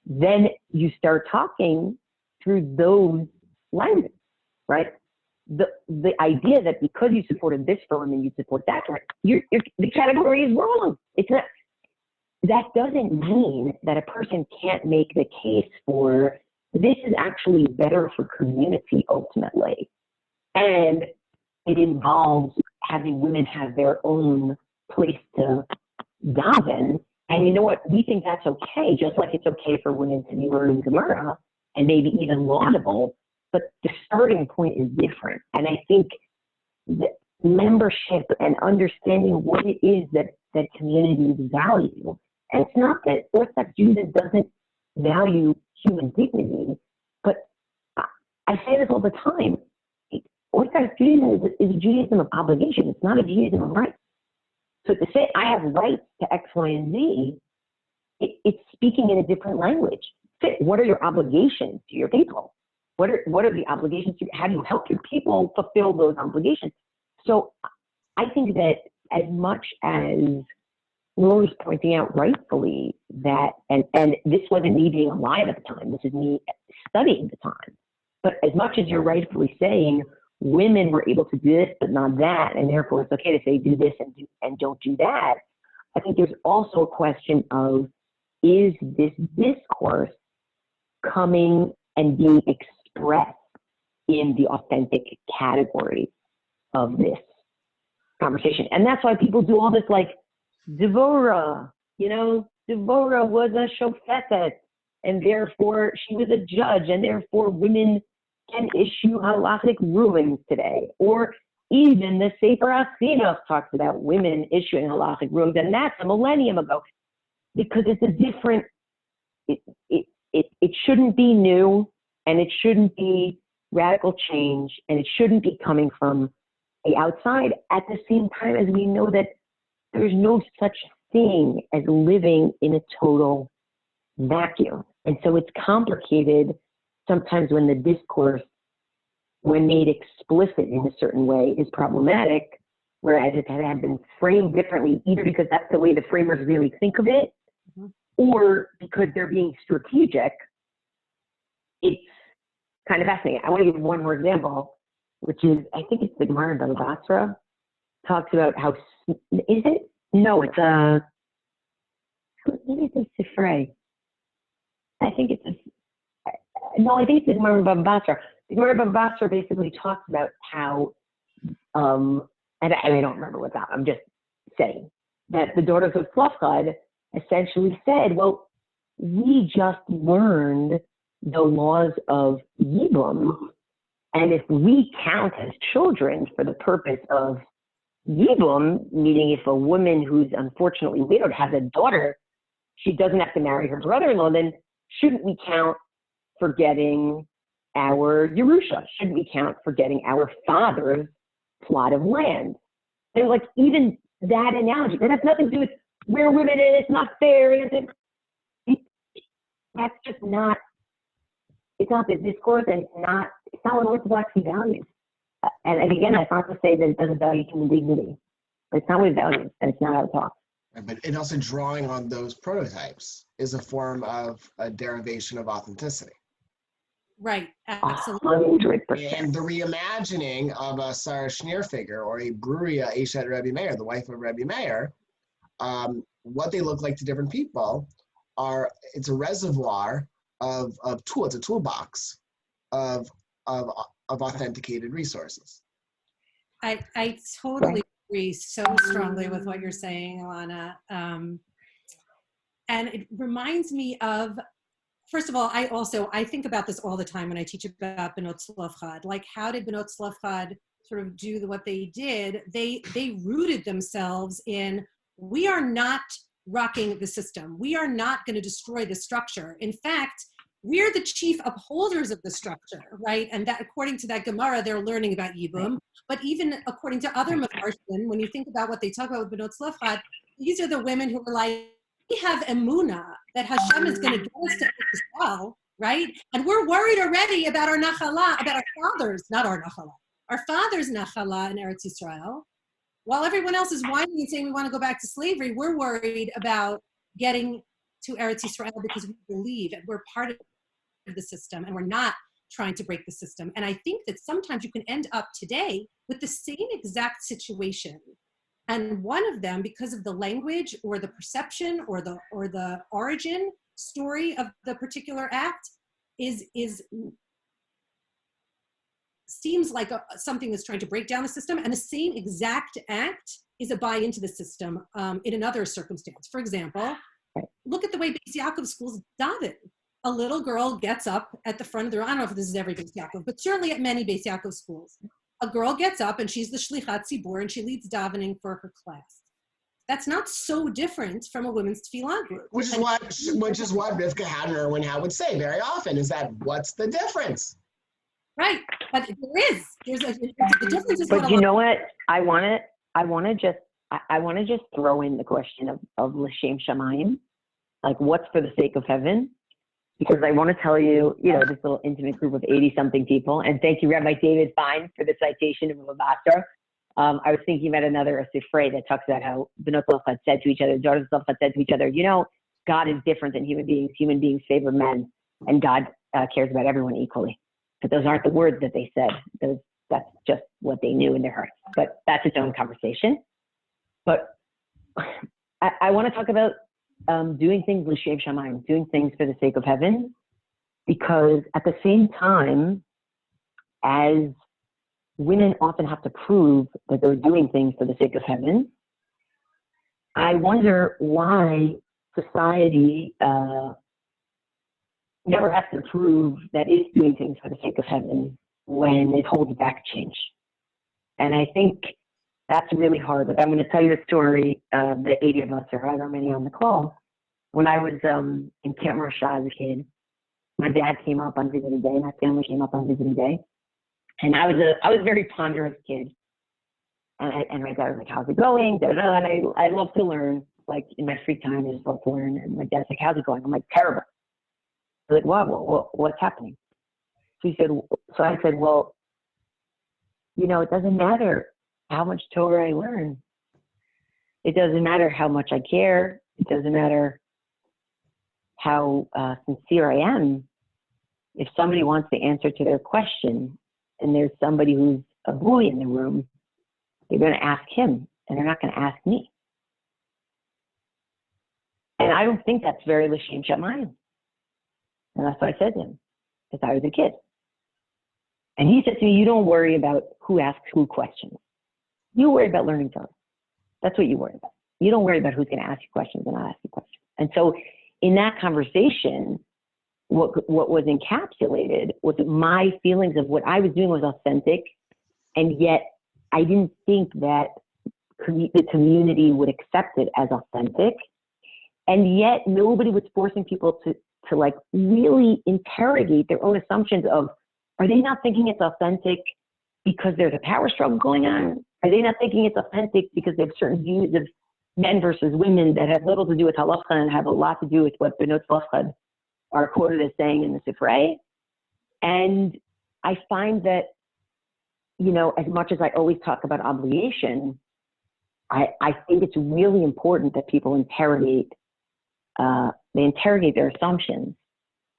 then you start talking through those lenses, right? The idea that because you supported this for women, you support that for the category is wrong. It's not. That doesn't mean that a person can't make the case for this is actually better for community ultimately. And it involves having women have their own place to daven. And you know what? We think that's okay, just like it's okay for women to be learning Gemara and maybe even laudable, but the starting point is different. And I think that membership and understanding what it is that communities value. And it's not that Orthodox Judaism doesn't value human dignity, but I say this all the time. Orthodox Judaism is a Judaism of obligation. It's not a Judaism of rights. So to say I have rights to X, Y, and Z, it's speaking in a different language. What are your obligations to your people? What are the obligations to you? How do you help your people fulfill those obligations? So I think that as much as Laura's pointing out rightfully that, and this wasn't me being alive at the time, this is me studying the time, but as much as you're rightfully saying women were able to do this but not that, and therefore it's okay to say do this and don't do that, I think there's also a question of, is this discourse coming and being expressed in the authentic category of this conversation? And that's why people do all this, like, Devorah, Devorah was a shofetet, and therefore she was a judge, and therefore women can issue halachic rulings today. Or even the Sefer HaSinos talks about women issuing halachic rulings, and that's a millennium ago, because it's a different, it shouldn't be new, and it shouldn't be radical change, and it shouldn't be coming from the outside, at the same time as we know that there's no such thing as living in a total vacuum. And so it's complicated sometimes when the discourse, when made explicit in a certain way, is problematic, whereas it had been framed differently, either because that's the way the framers really think of it, or because they're being strategic. It's kind of fascinating. I want to give one more example, which is, I think it's the Gemara in Baba Basra, talks about how, is it? No, it's maybe it's a Sifrei. I think it's the Gemara in Baba Basra. The Gemara in Baba Basra basically talks about how, and I don't remember what's out, I'm just saying, that the daughters of Tzlafchad essentially said, well, we just learned the laws of Yibum, and if we count as children for the purpose of Yibum, meaning if a woman who's unfortunately widowed has a daughter, she doesn't have to marry her brother-in-law, then shouldn't we count for getting our Yerusha? Shouldn't we count for getting our father's plot of land? And like, even that analogy, that has nothing to do with we're women and it's not fair. And that's just not, it's not the discourse, and it's not what Orthodoxy values. And again, I not to say that it doesn't value human dignity, but it's not what it values, and it's not how it talks. But it also drawing on those prototypes is a form of a derivation of authenticity. Right, absolutely. 100%. And the reimagining of a Sarah Schneer figure or a Bruria Eshet Rebbe Meir, the wife of Rebbe Meir, what they look like to different people it's a reservoir of it's a toolbox of authenticated resources. I totally agree so strongly with what you're saying, Elana. And it reminds me of, first of all, I think about this all the time when I teach about Benot Tzlafchad. Like, how did Benot Tzlafchad sort of do what they did? They rooted themselves in, we are not rocking the system. We are not going to destroy the structure. In fact, we're the chief upholders of the structure, right? And that, according to that Gemara, they're learning about Yibum. But even according to other Mefarshim, when you think about what they talk about with Benot Tzlafchad, these are the women who are like, we have emunah that Hashem is going to get us to Israel, right? And we're worried already about our nachala, about our fathers, not our nachala, our fathers' nachala in Eretz Yisrael. While everyone else is whining and saying we want to go back to slavery, we're worried about getting to Eretz Yisrael because we believe and we're part of the system and we're not trying to break the system. And I think that sometimes you can end up today with the same exact situation. And one of them, because of the language or the perception or the origin story of the particular act, is seems like something that's trying to break down the system, and the same exact act is a buy into the system in another circumstance. For example, look at the way Beis Yaakov schools daven. A little girl gets up at the front of the room. I don't know if this is every Beis Yaakov, but certainly at many Beis Yaakov schools. A girl gets up and she's the Shlichat Tzibur and she leads davening for her class. That's not so different from a women's tefillah group. Which is what Rivka Haden Irwin Howe would say very often, is that what's the difference? Right, but the difference is. But you know what? I want to just throw in the question of l'shem shamayim, like what's for the sake of heaven, because I want to tell you, this little intimate group of 80-something people, and thank you, Rabbi David Stein, for the citation of Lavasser. I was thinking about another Sifrei that talks about how Bnot Tzlachad said to each other, daughters of Tzlachad said to each other, God is different than human beings. Human beings favor men, and God cares about everyone equally. But those aren't the words that they said. That's just what they knew in their hearts. But that's its own conversation. But I want to talk about doing things l'shem shamayim, doing things for the sake of heaven, because at the same time as women often have to prove that they're doing things for the sake of heaven, I wonder why society never has to prove that it's doing things for the sake of heaven when it holds back change. And I think that's really hard. But I'm going to tell you the story of the 80 of us, or however many on the call. When I was in Camp Roshah as a kid, my dad came up on visiting day, my family came up on visiting day. And I was a very ponderous kid. And my dad was like, how's it going? And I love to learn. Like in my free time, I just love to learn. And my dad's like, how's it going? I'm like, terrible. I was like, what's happening? So I said, well, it doesn't matter how much Torah I learn. It doesn't matter how much I care. It doesn't matter how sincere I am. If somebody wants the answer to their question and there's somebody who's a boy in the room, they're going to ask him and they're not going to ask me. And I don't think that's very l'shem shamayim. And that's what I said to him, because I was a kid. And he said to me, you don't worry about who asks who questions. You worry about learning Torah. That's what you worry about. You don't worry about who's going to ask you questions and not ask you questions. And so in that conversation, what was encapsulated was my feelings of what I was doing was authentic, and yet I didn't think that the community would accept it as authentic. And yet nobody was forcing people to like really interrogate their own assumptions of, are they not thinking it's authentic because there's a power struggle going on? Are they not thinking it's authentic because they have certain views of men versus women that have little to do with halacha and have a lot to do with what Bnot Tzlachad are quoted as saying in the Sifrei? And I find that, as much as I always talk about obligation, I think it's really important that people interrogate their assumptions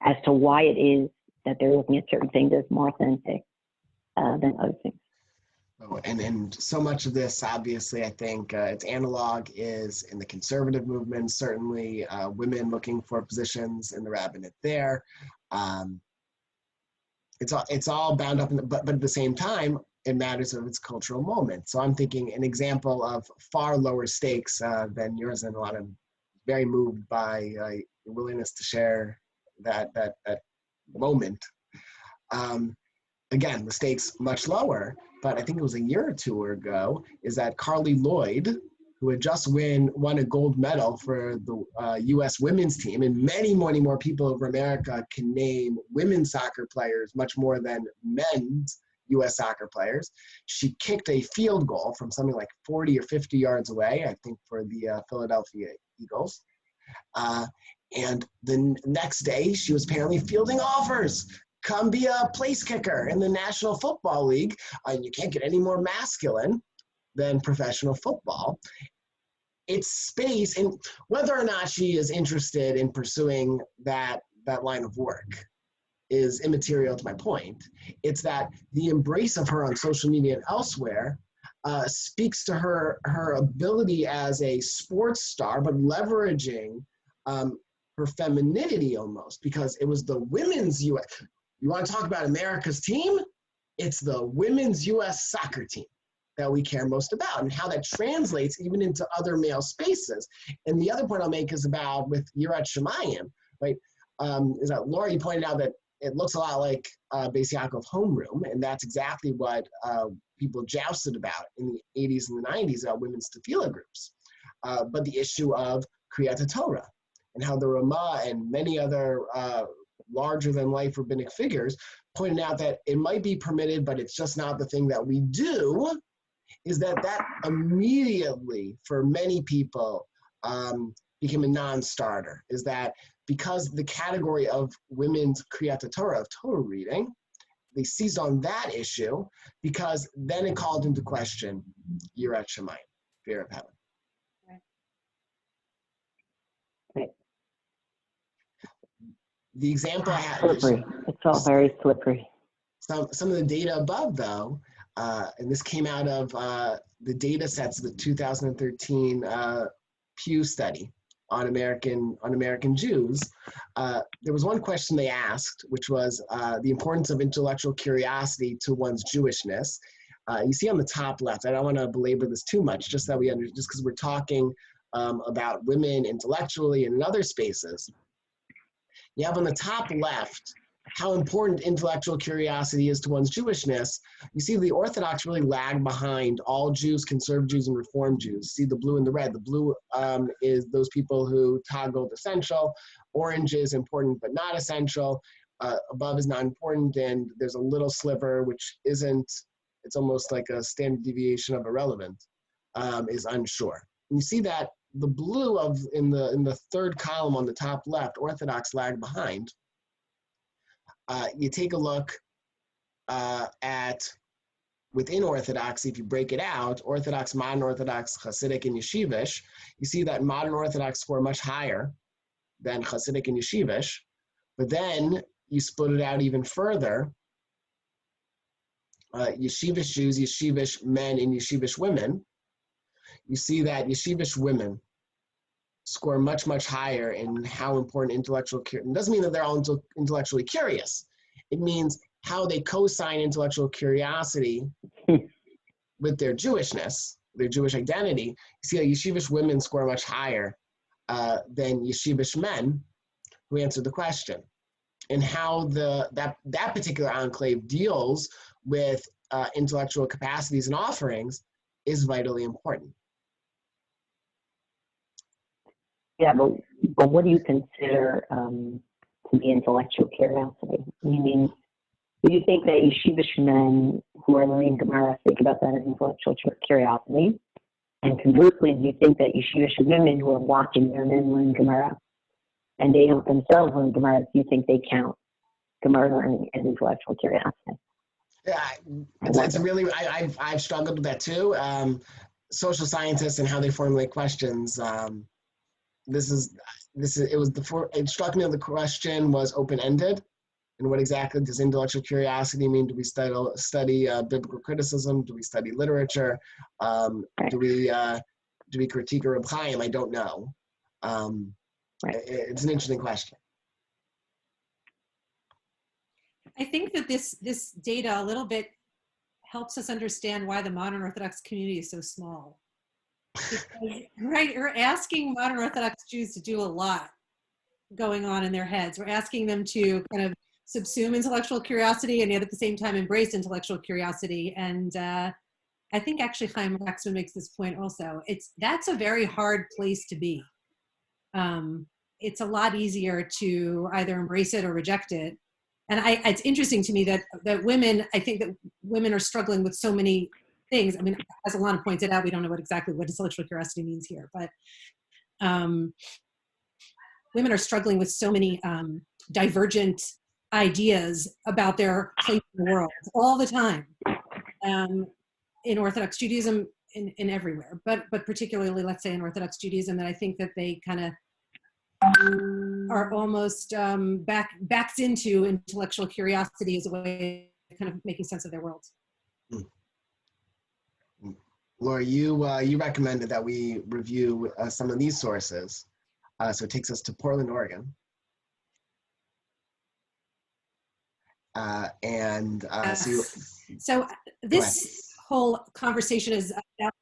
as to why it is that they're looking at certain things as more authentic than other things. Oh, and so much of this, obviously, I think its analog is in the conservative movement, certainly women looking for positions in the rabbinate there. It's all bound up in but at the same time, it matters of its cultural moment. So I'm thinking an example of far lower stakes than yours, and I'm very moved by your willingness to share that moment. Again, the stakes much lower, but I think it was a year or two ago, is that Carly Lloyd, who had just won a gold medal for the U.S. women's team, and many more people over America can name women's soccer players much more than men's U.S. soccer players. She kicked a field goal from something like 40 or 50 yards away, I think, for the Philadelphia Eagles. And the next day, she was apparently fielding offers. Come be a place kicker in the National Football League. And you can't get any more masculine than professional football. It's space, and whether or not she is interested in pursuing that line of work is immaterial to my point. It's that the embrace of her on social media and elsewhere speaks to her ability as a sports star, but leveraging her femininity almost, because it was the women's U.S. You want to talk about America's team? it's the women's US soccer team that we care most about, and how that translates even into other male spaces. And the other point I'll make is about with Yirat Shamayim, right? Is that Laura, you pointed out that it looks a lot like Beis Yaakov homeroom, and that's exactly what people jousted about in the 80s and the 90s about women's tefillah groups. But the issue of Kriyat Torah, and how the Ramah and many other larger-than-life rabbinic figures pointed out that it might be permitted, but it's just not the thing that we do, is that immediately, for many people, became a non-starter, is that because the category of women's Kriyat Torah, of Torah reading, they seized on that issue, because then it called into question Yirat Shamayim, fear of heaven. Right. The example I had, slippery. It's all very slippery. Some of the data above, though, and this came out of the data sets of the 2013 Pew study on American Jews. There was one question they asked, which was the importance of intellectual curiosity to one's Jewishness. You see on the top left, I don't want to belabor this too much, just that we understand, just because we're talking about women intellectually and in other spaces. You have on the top left how important intellectual curiosity is to one's Jewishness. You see the Orthodox really lag behind all Jews, conservative Jews, and Reform Jews. See the blue and the red. The blue is those people who toggled essential. Orange is important but not essential. Above is not important, and there's a little sliver which isn't, it's almost like a standard deviation of irrelevant, is unsure. And you see that the blue in the third column on the top left, Orthodox lag behind. You take a look at within Orthodoxy, if you break it out, Orthodox, modern Orthodox, Hasidic, and Yeshivish, you see that modern Orthodox score much higher than Hasidic and Yeshivish. But then you split it out even further. Yeshivish Jews, Yeshivish men, and Yeshivish women. You see that Yeshivish women score much, much higher in how important intellectual curiosity. It doesn't mean that they're all intellectually curious. It means how they co-sign intellectual curiosity with their Jewishness, their Jewish identity. You see that Yeshivish women score much higher than Yeshivish men who answer the question. And how that particular enclave deals with intellectual capacities and offerings is vitally important. Yeah, but what do you consider to be intellectual curiosity? Meaning, do you think that Yeshivish men who are learning Gemara think about that as intellectual curiosity? And conversely, do you think that Yeshivish women who are watching their men learn Gemara and they don't themselves learn Gemara, do you think they count Gemara learning as intellectual curiosity? Yeah, it's really, I've struggled with that too. Social scientists and how they formulate questions. It struck me that the question was open-ended. And what exactly does intellectual curiosity mean? Do we study biblical criticism? Do we study literature? Do we critique Reb Chaim? I don't know. It's an interesting question. I think that this data a little bit helps us understand why the modern Orthodox community is so small. Because, right, we're asking modern Orthodox Jews to do a lot going on in their heads. We're asking them to kind of subsume intellectual curiosity and yet at the same time embrace intellectual curiosity. And I think actually Chaim Waxman makes this point also. That's a very hard place to be. It's a lot easier to either embrace it or reject it. And it's interesting to me that women, I think that women are struggling with so many things. I mean, as Elana pointed out, we don't know what intellectual curiosity means here, but women are struggling with so many divergent ideas about their place in the world all the time, in Orthodox Judaism, in everywhere, but particularly, let's say, in Orthodox Judaism, that I think that they kind of are almost backed into intellectual curiosity as a way of kind of making sense of their world. Laura, you recommended that we review some of these sources. So it takes us to Portland, Oregon. So this whole conversation is about,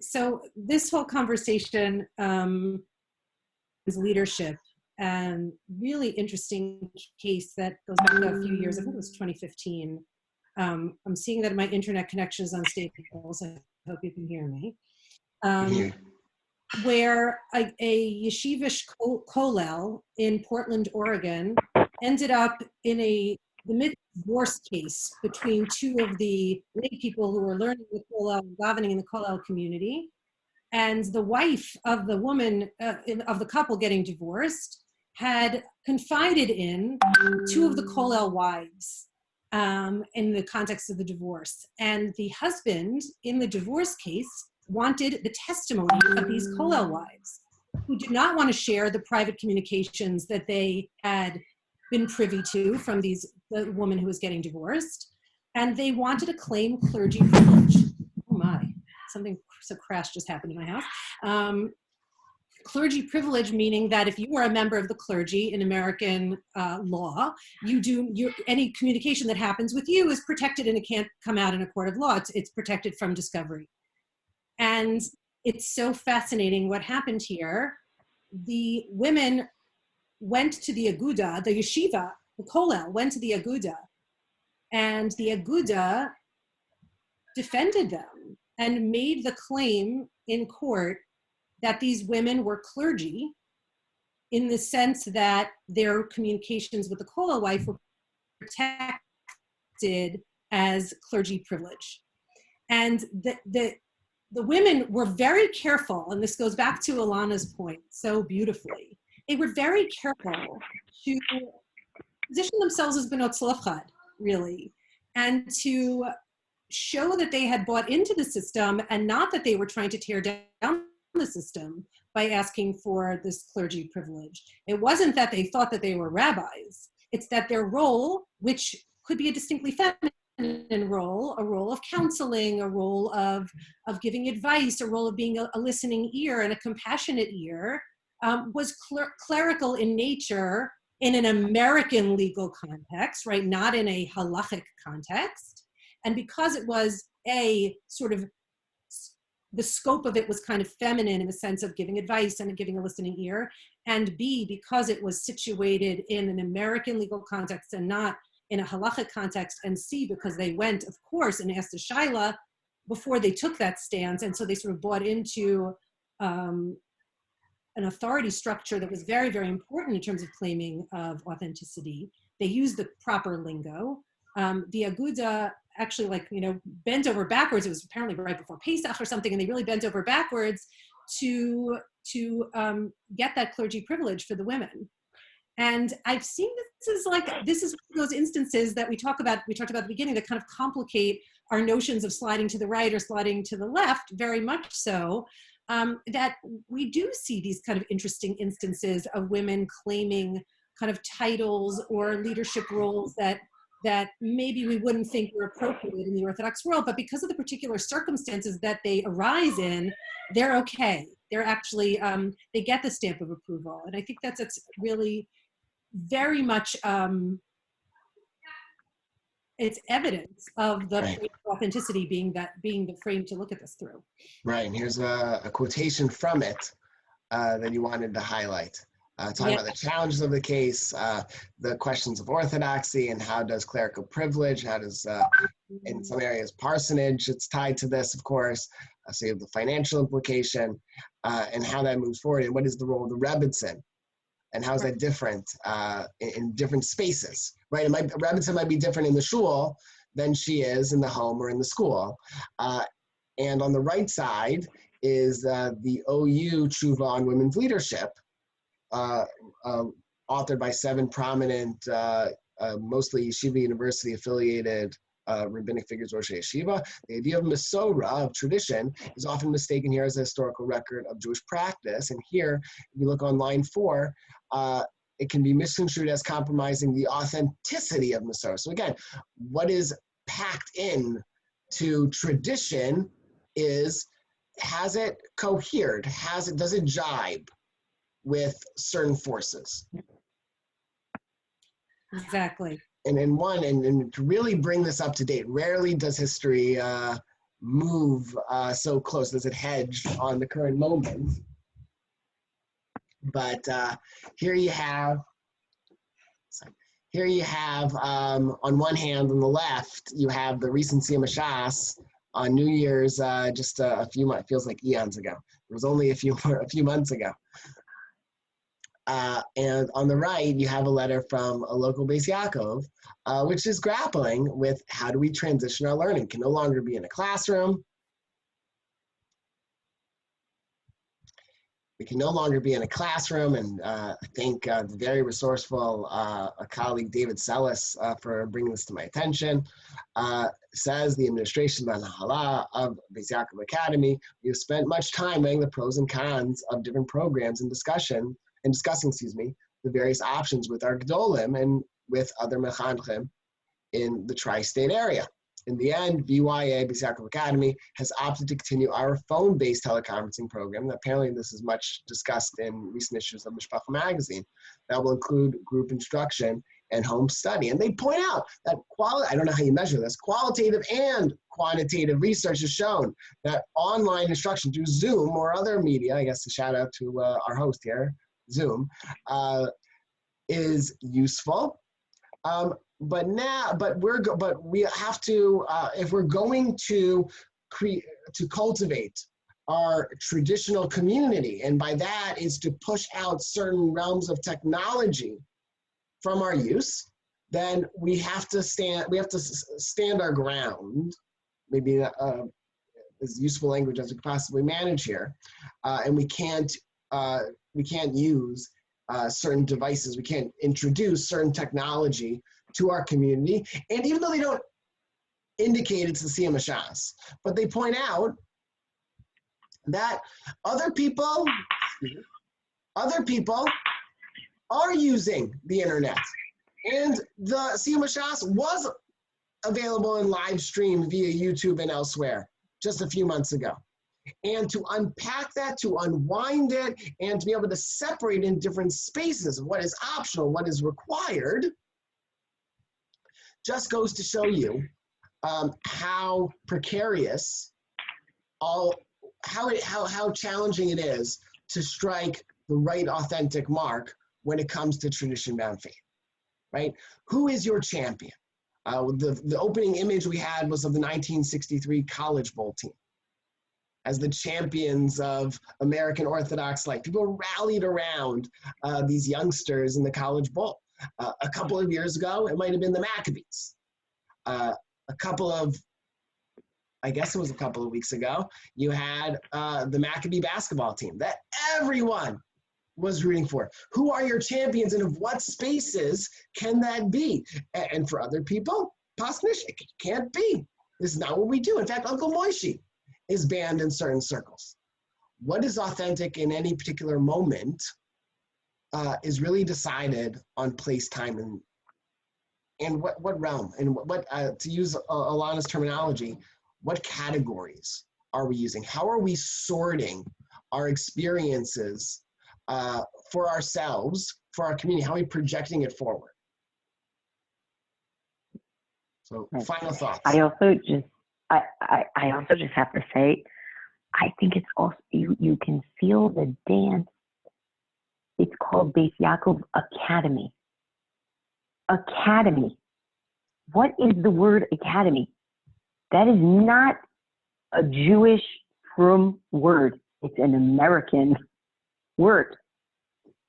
so this whole conversation is leadership, and really interesting case that goes back a few years. I think it was 2015. I'm seeing that my internet connection is unstable, so I hope you can hear me. Where a yeshivish kollel in Portland, Oregon, ended up in the mid-divorce case between two of the lay people who were learning the kollel and davening in the kollel community. And the wife of the woman, of the couple getting divorced, had confided in two of the kollel wives in the context of the divorce. And the husband in the divorce case wanted the testimony of these kollel wives, who did not want to share the private communications that they had been privy to from the woman who was getting divorced. And they wanted to claim clergy privilege. Oh my, something so crash just happened in my house. Clergy privilege, meaning that if you are a member of the clergy in American law, any communication that happens with you is protected and it can't come out in a court of law. It's protected from discovery. And it's so fascinating what happened here. The women went to the aguda, the yeshiva, the kollel went to the aguda, and the aguda defended them and made the claim in court that these women were clergy, in the sense that their communications with the kollel wife were protected as clergy privilege. And the women were very careful, and this goes back to Elana's point so beautifully. They were very careful to position themselves as benot tzlachad, really, and to show that they had bought into the system and not that they were trying to tear down the system by asking for this clergy privilege. It wasn't that they thought that they were rabbis. It's that their role, which could be a distinctly feminine role, a role of counseling, a role of giving advice, a role of being a listening ear and a compassionate ear, was clerical in nature in an American legal context, right? Not in a halachic context. And because it was a sort of, the scope of it was kind of feminine in the sense of giving advice and giving a listening ear, and B, because it was situated in an American legal context and not in a halachic context, and C, because they went, of course, and asked a shaila before they took that stance, and so they sort of bought into an authority structure that was very, very important in terms of claiming of authenticity. They used the proper lingo. The aguda actually, bent over backwards. It was apparently right before Pesach or something, and they really bent over backwards to get that clergy privilege for the women. And I've seen this is one of those instances that we talked about at the beginning that kind of complicate our notions of sliding to the right or sliding to the left, very much so, that we do see these kind of interesting instances of women claiming kind of titles or leadership roles that maybe we wouldn't think were appropriate in the Orthodox world, but because of the particular circumstances that they arise in, they're okay. They're actually, they get the stamp of approval. And I think that's really very much, it's evidence of the Right. authenticity being the frame to look at this through. Right, and here's a quotation from it that you wanted to highlight. Talking about the challenges of the case, the questions of orthodoxy, and how does clerical privilege, how does, in some areas, parsonage, it's tied to this, of course, so you have the financial implication, and how that moves forward, and what is the role of the Rebbitzin, and how is that different in different spaces, right? A Rebbitzin might be different in the shul than she is in the home or in the school. And on the right side is the OU Tshuva on Women's Leadership, authored by 7 prominent, mostly Yeshiva University affiliated rabbinic figures, Rosh Yeshiva. The idea of Masorah, of tradition, is often mistaken here as a historical record of Jewish practice. And here, if you look on line 4, it can be misconstrued as compromising the authenticity of Masorah. So again, what is packed in to tradition has it cohered? Does it jibe with certain forces? Exactly. And to really bring this up to date, rarely does history move so close. Does it hedge on the current moment? But here you have, on one hand, on the left, you have the recent Siyum Shas on New Year's, just a few months, feels like eons ago. It was only a few months ago. And on the right, you have a letter from a local Beis Yaakov, which is grappling with how do we transition our learning? It can no longer be in a classroom. We can no longer be in a classroom, and I thank the very resourceful colleague David Sellis for bringing this to my attention. Says the administration of Beis Yaakov Academy, we've spent much time weighing the pros and cons of different programs and discussing, the various options with our Gedolim and with other Mechanchim in the tri-state area. In the end, BYA, Beis Yaakov Academy, has opted to continue our phone-based teleconferencing program. And apparently, this is much discussed in recent issues of Mishpacha magazine. That will include group instruction and home study. And they point out that I don't know how you measure this, qualitative and quantitative research has shown that online instruction through Zoom or other media, I guess a shout out to our host here, Zoom, is useful. But we have to, if we're going to cultivate our traditional community, and by that is to push out certain realms of technology from our use, then we have to stand our ground, maybe as useful language as we could possibly manage here, and we can't use certain devices, we can't introduce certain technology to our community. And even though they don't indicate it's the Siyum Shas, but they point out that other people are using the internet. And the Siyum Shas was available in live stream via YouTube and elsewhere just a few months ago. And to unpack that, to unwind it, and to be able to separate in different spaces what is optional, what is required, just goes to show you how precarious, how challenging it is to strike the right authentic mark when it comes to tradition-bound faith, right? Who is your champion? The opening image we had was of the 1963 College Bowl team as the champions of American Orthodox life. People rallied around these youngsters in the College Bowl. A couple of years ago, it might have been the Maccabees. I guess it was a couple of weeks ago, you had the Maccabee basketball team that everyone was rooting for. Who are your champions, and of what spaces can that be? And for other people, Pasnish, it can't be. This is not what we do. In fact, Uncle Moishi is banned in certain circles. What is authentic in any particular moment is really decided on place, time, and what realm, and what to use Elana's terminology, what categories are we using? How are we sorting our experiences for ourselves, for our community? How are we projecting it forward? So, final thoughts. I also just have to say, I think it's also, you can feel the dance. It's called Beis Yaakov Academy. Academy. What is the word academy? That is not a Jewish frum word. It's an American word.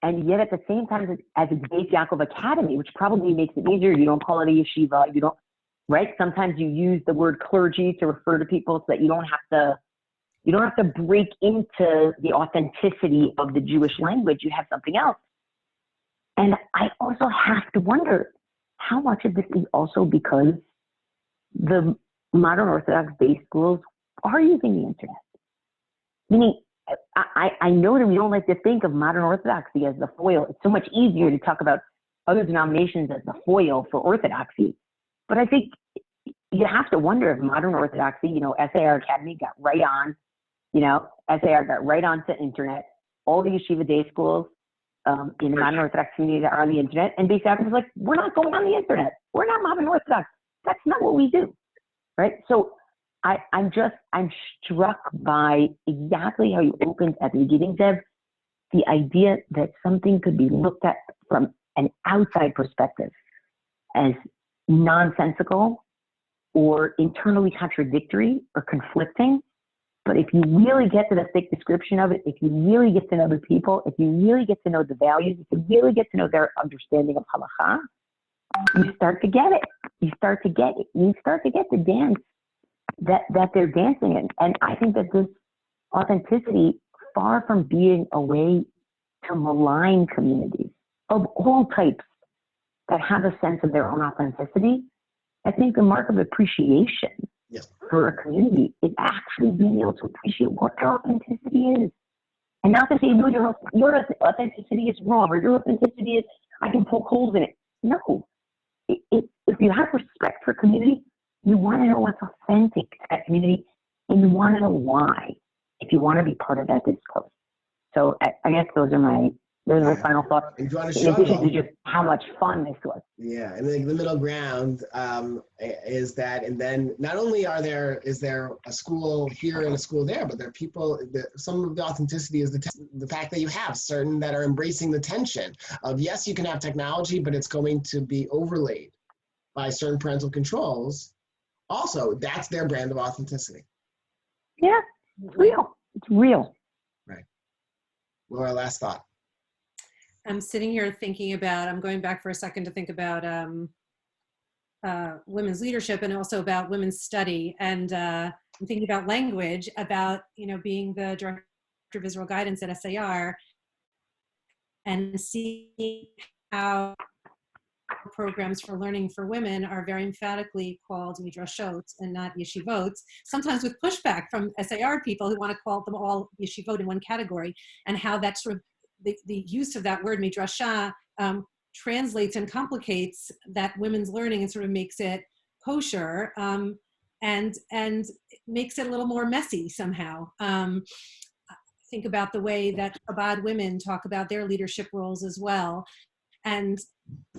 And yet at the same time as it's Beis Yaakov Academy, which probably makes it easier, you don't call it a yeshiva, you don't, right? Sometimes you use the word clergy to refer to people so that you don't have to break into the authenticity of the Jewish language. You have something else. And I also have to wonder how much of this is also because the modern Orthodox base schools are using the internet. Meaning, I know that we don't like to think of modern Orthodoxy as the foil. It's so much easier to talk about other denominations as the foil for Orthodoxy. But I think you have to wonder if modern Orthodoxy, SAR Academy got right on, SAR got right onto internet. All the yeshiva day schools in the modern Orthodox community that are on the internet, and basically I was like, we're not going on the internet. We're not modern Orthodox. That's not what we do, right? So I'm struck by exactly how you opened at the beginning, Deb, the idea that something could be looked at from an outside perspective as nonsensical or internally contradictory or conflicting. But if you really get to the thick description of it, if you really get to know the people, if you really get to know the values, if you really get to know their understanding of halakha, you start to get it. You start to get it. You start to get the dance that they're dancing in. And I think that this authenticity, far from being a way to malign communities of all types that have a sense of their own authenticity, I think the mark of appreciation for a community is actually being able to appreciate what their authenticity is. And not to say, no, your authenticity is wrong, or your authenticity is, I can poke holes in it. No. If you have respect for community, you want to know what's authentic to that community, and you want to know why, if you want to be part of that discourse. So I guess those are my final thoughts. In addition to just how much fun this was. Yeah, and the middle ground is that, and then not only is there a school here and a school there, but there are people, some of the authenticity is the fact that you have certain that are embracing the tension of, yes, you can have technology, but it's going to be overlaid by certain parental controls. Also, that's their brand of authenticity. Yeah, it's real. It's real. Right. Laura, last thought. I'm sitting here thinking about, I'm going back for a second to think about women's leadership and also about women's study. And I'm thinking about language, about, being the director of Israel guidance at SAR and seeing how programs for learning for women are very emphatically called midrashot and not yeshivot, sometimes with pushback from SAR people who want to call them all yeshivot in one category, and how that sort of the use of that word midrasha translates and complicates that women's learning and sort of makes it kosher and makes it a little more messy somehow. Think about the way that Chabad women talk about their leadership roles as well. And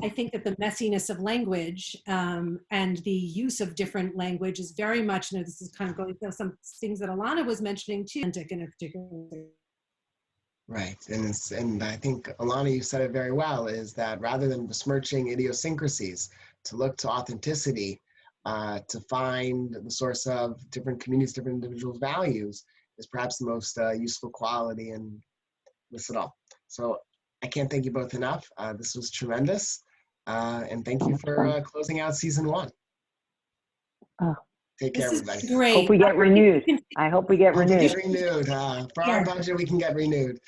I think that the messiness of language and the use of different language is very much, this is kind of going to some things that Elana was mentioning too, in a particular way. Right, and I think, Elana, you said it very well, is that rather than besmirching idiosyncrasies, to look to authenticity, to find the source of different communities, different individuals' values, is perhaps the most useful quality in this at all. So I can't thank you both enough. This was tremendous, and thank you for closing out season 1. Oh. Take care, everybody. Great. Hope we get renewed. I hope we get renewed. For our budget, we can get renewed.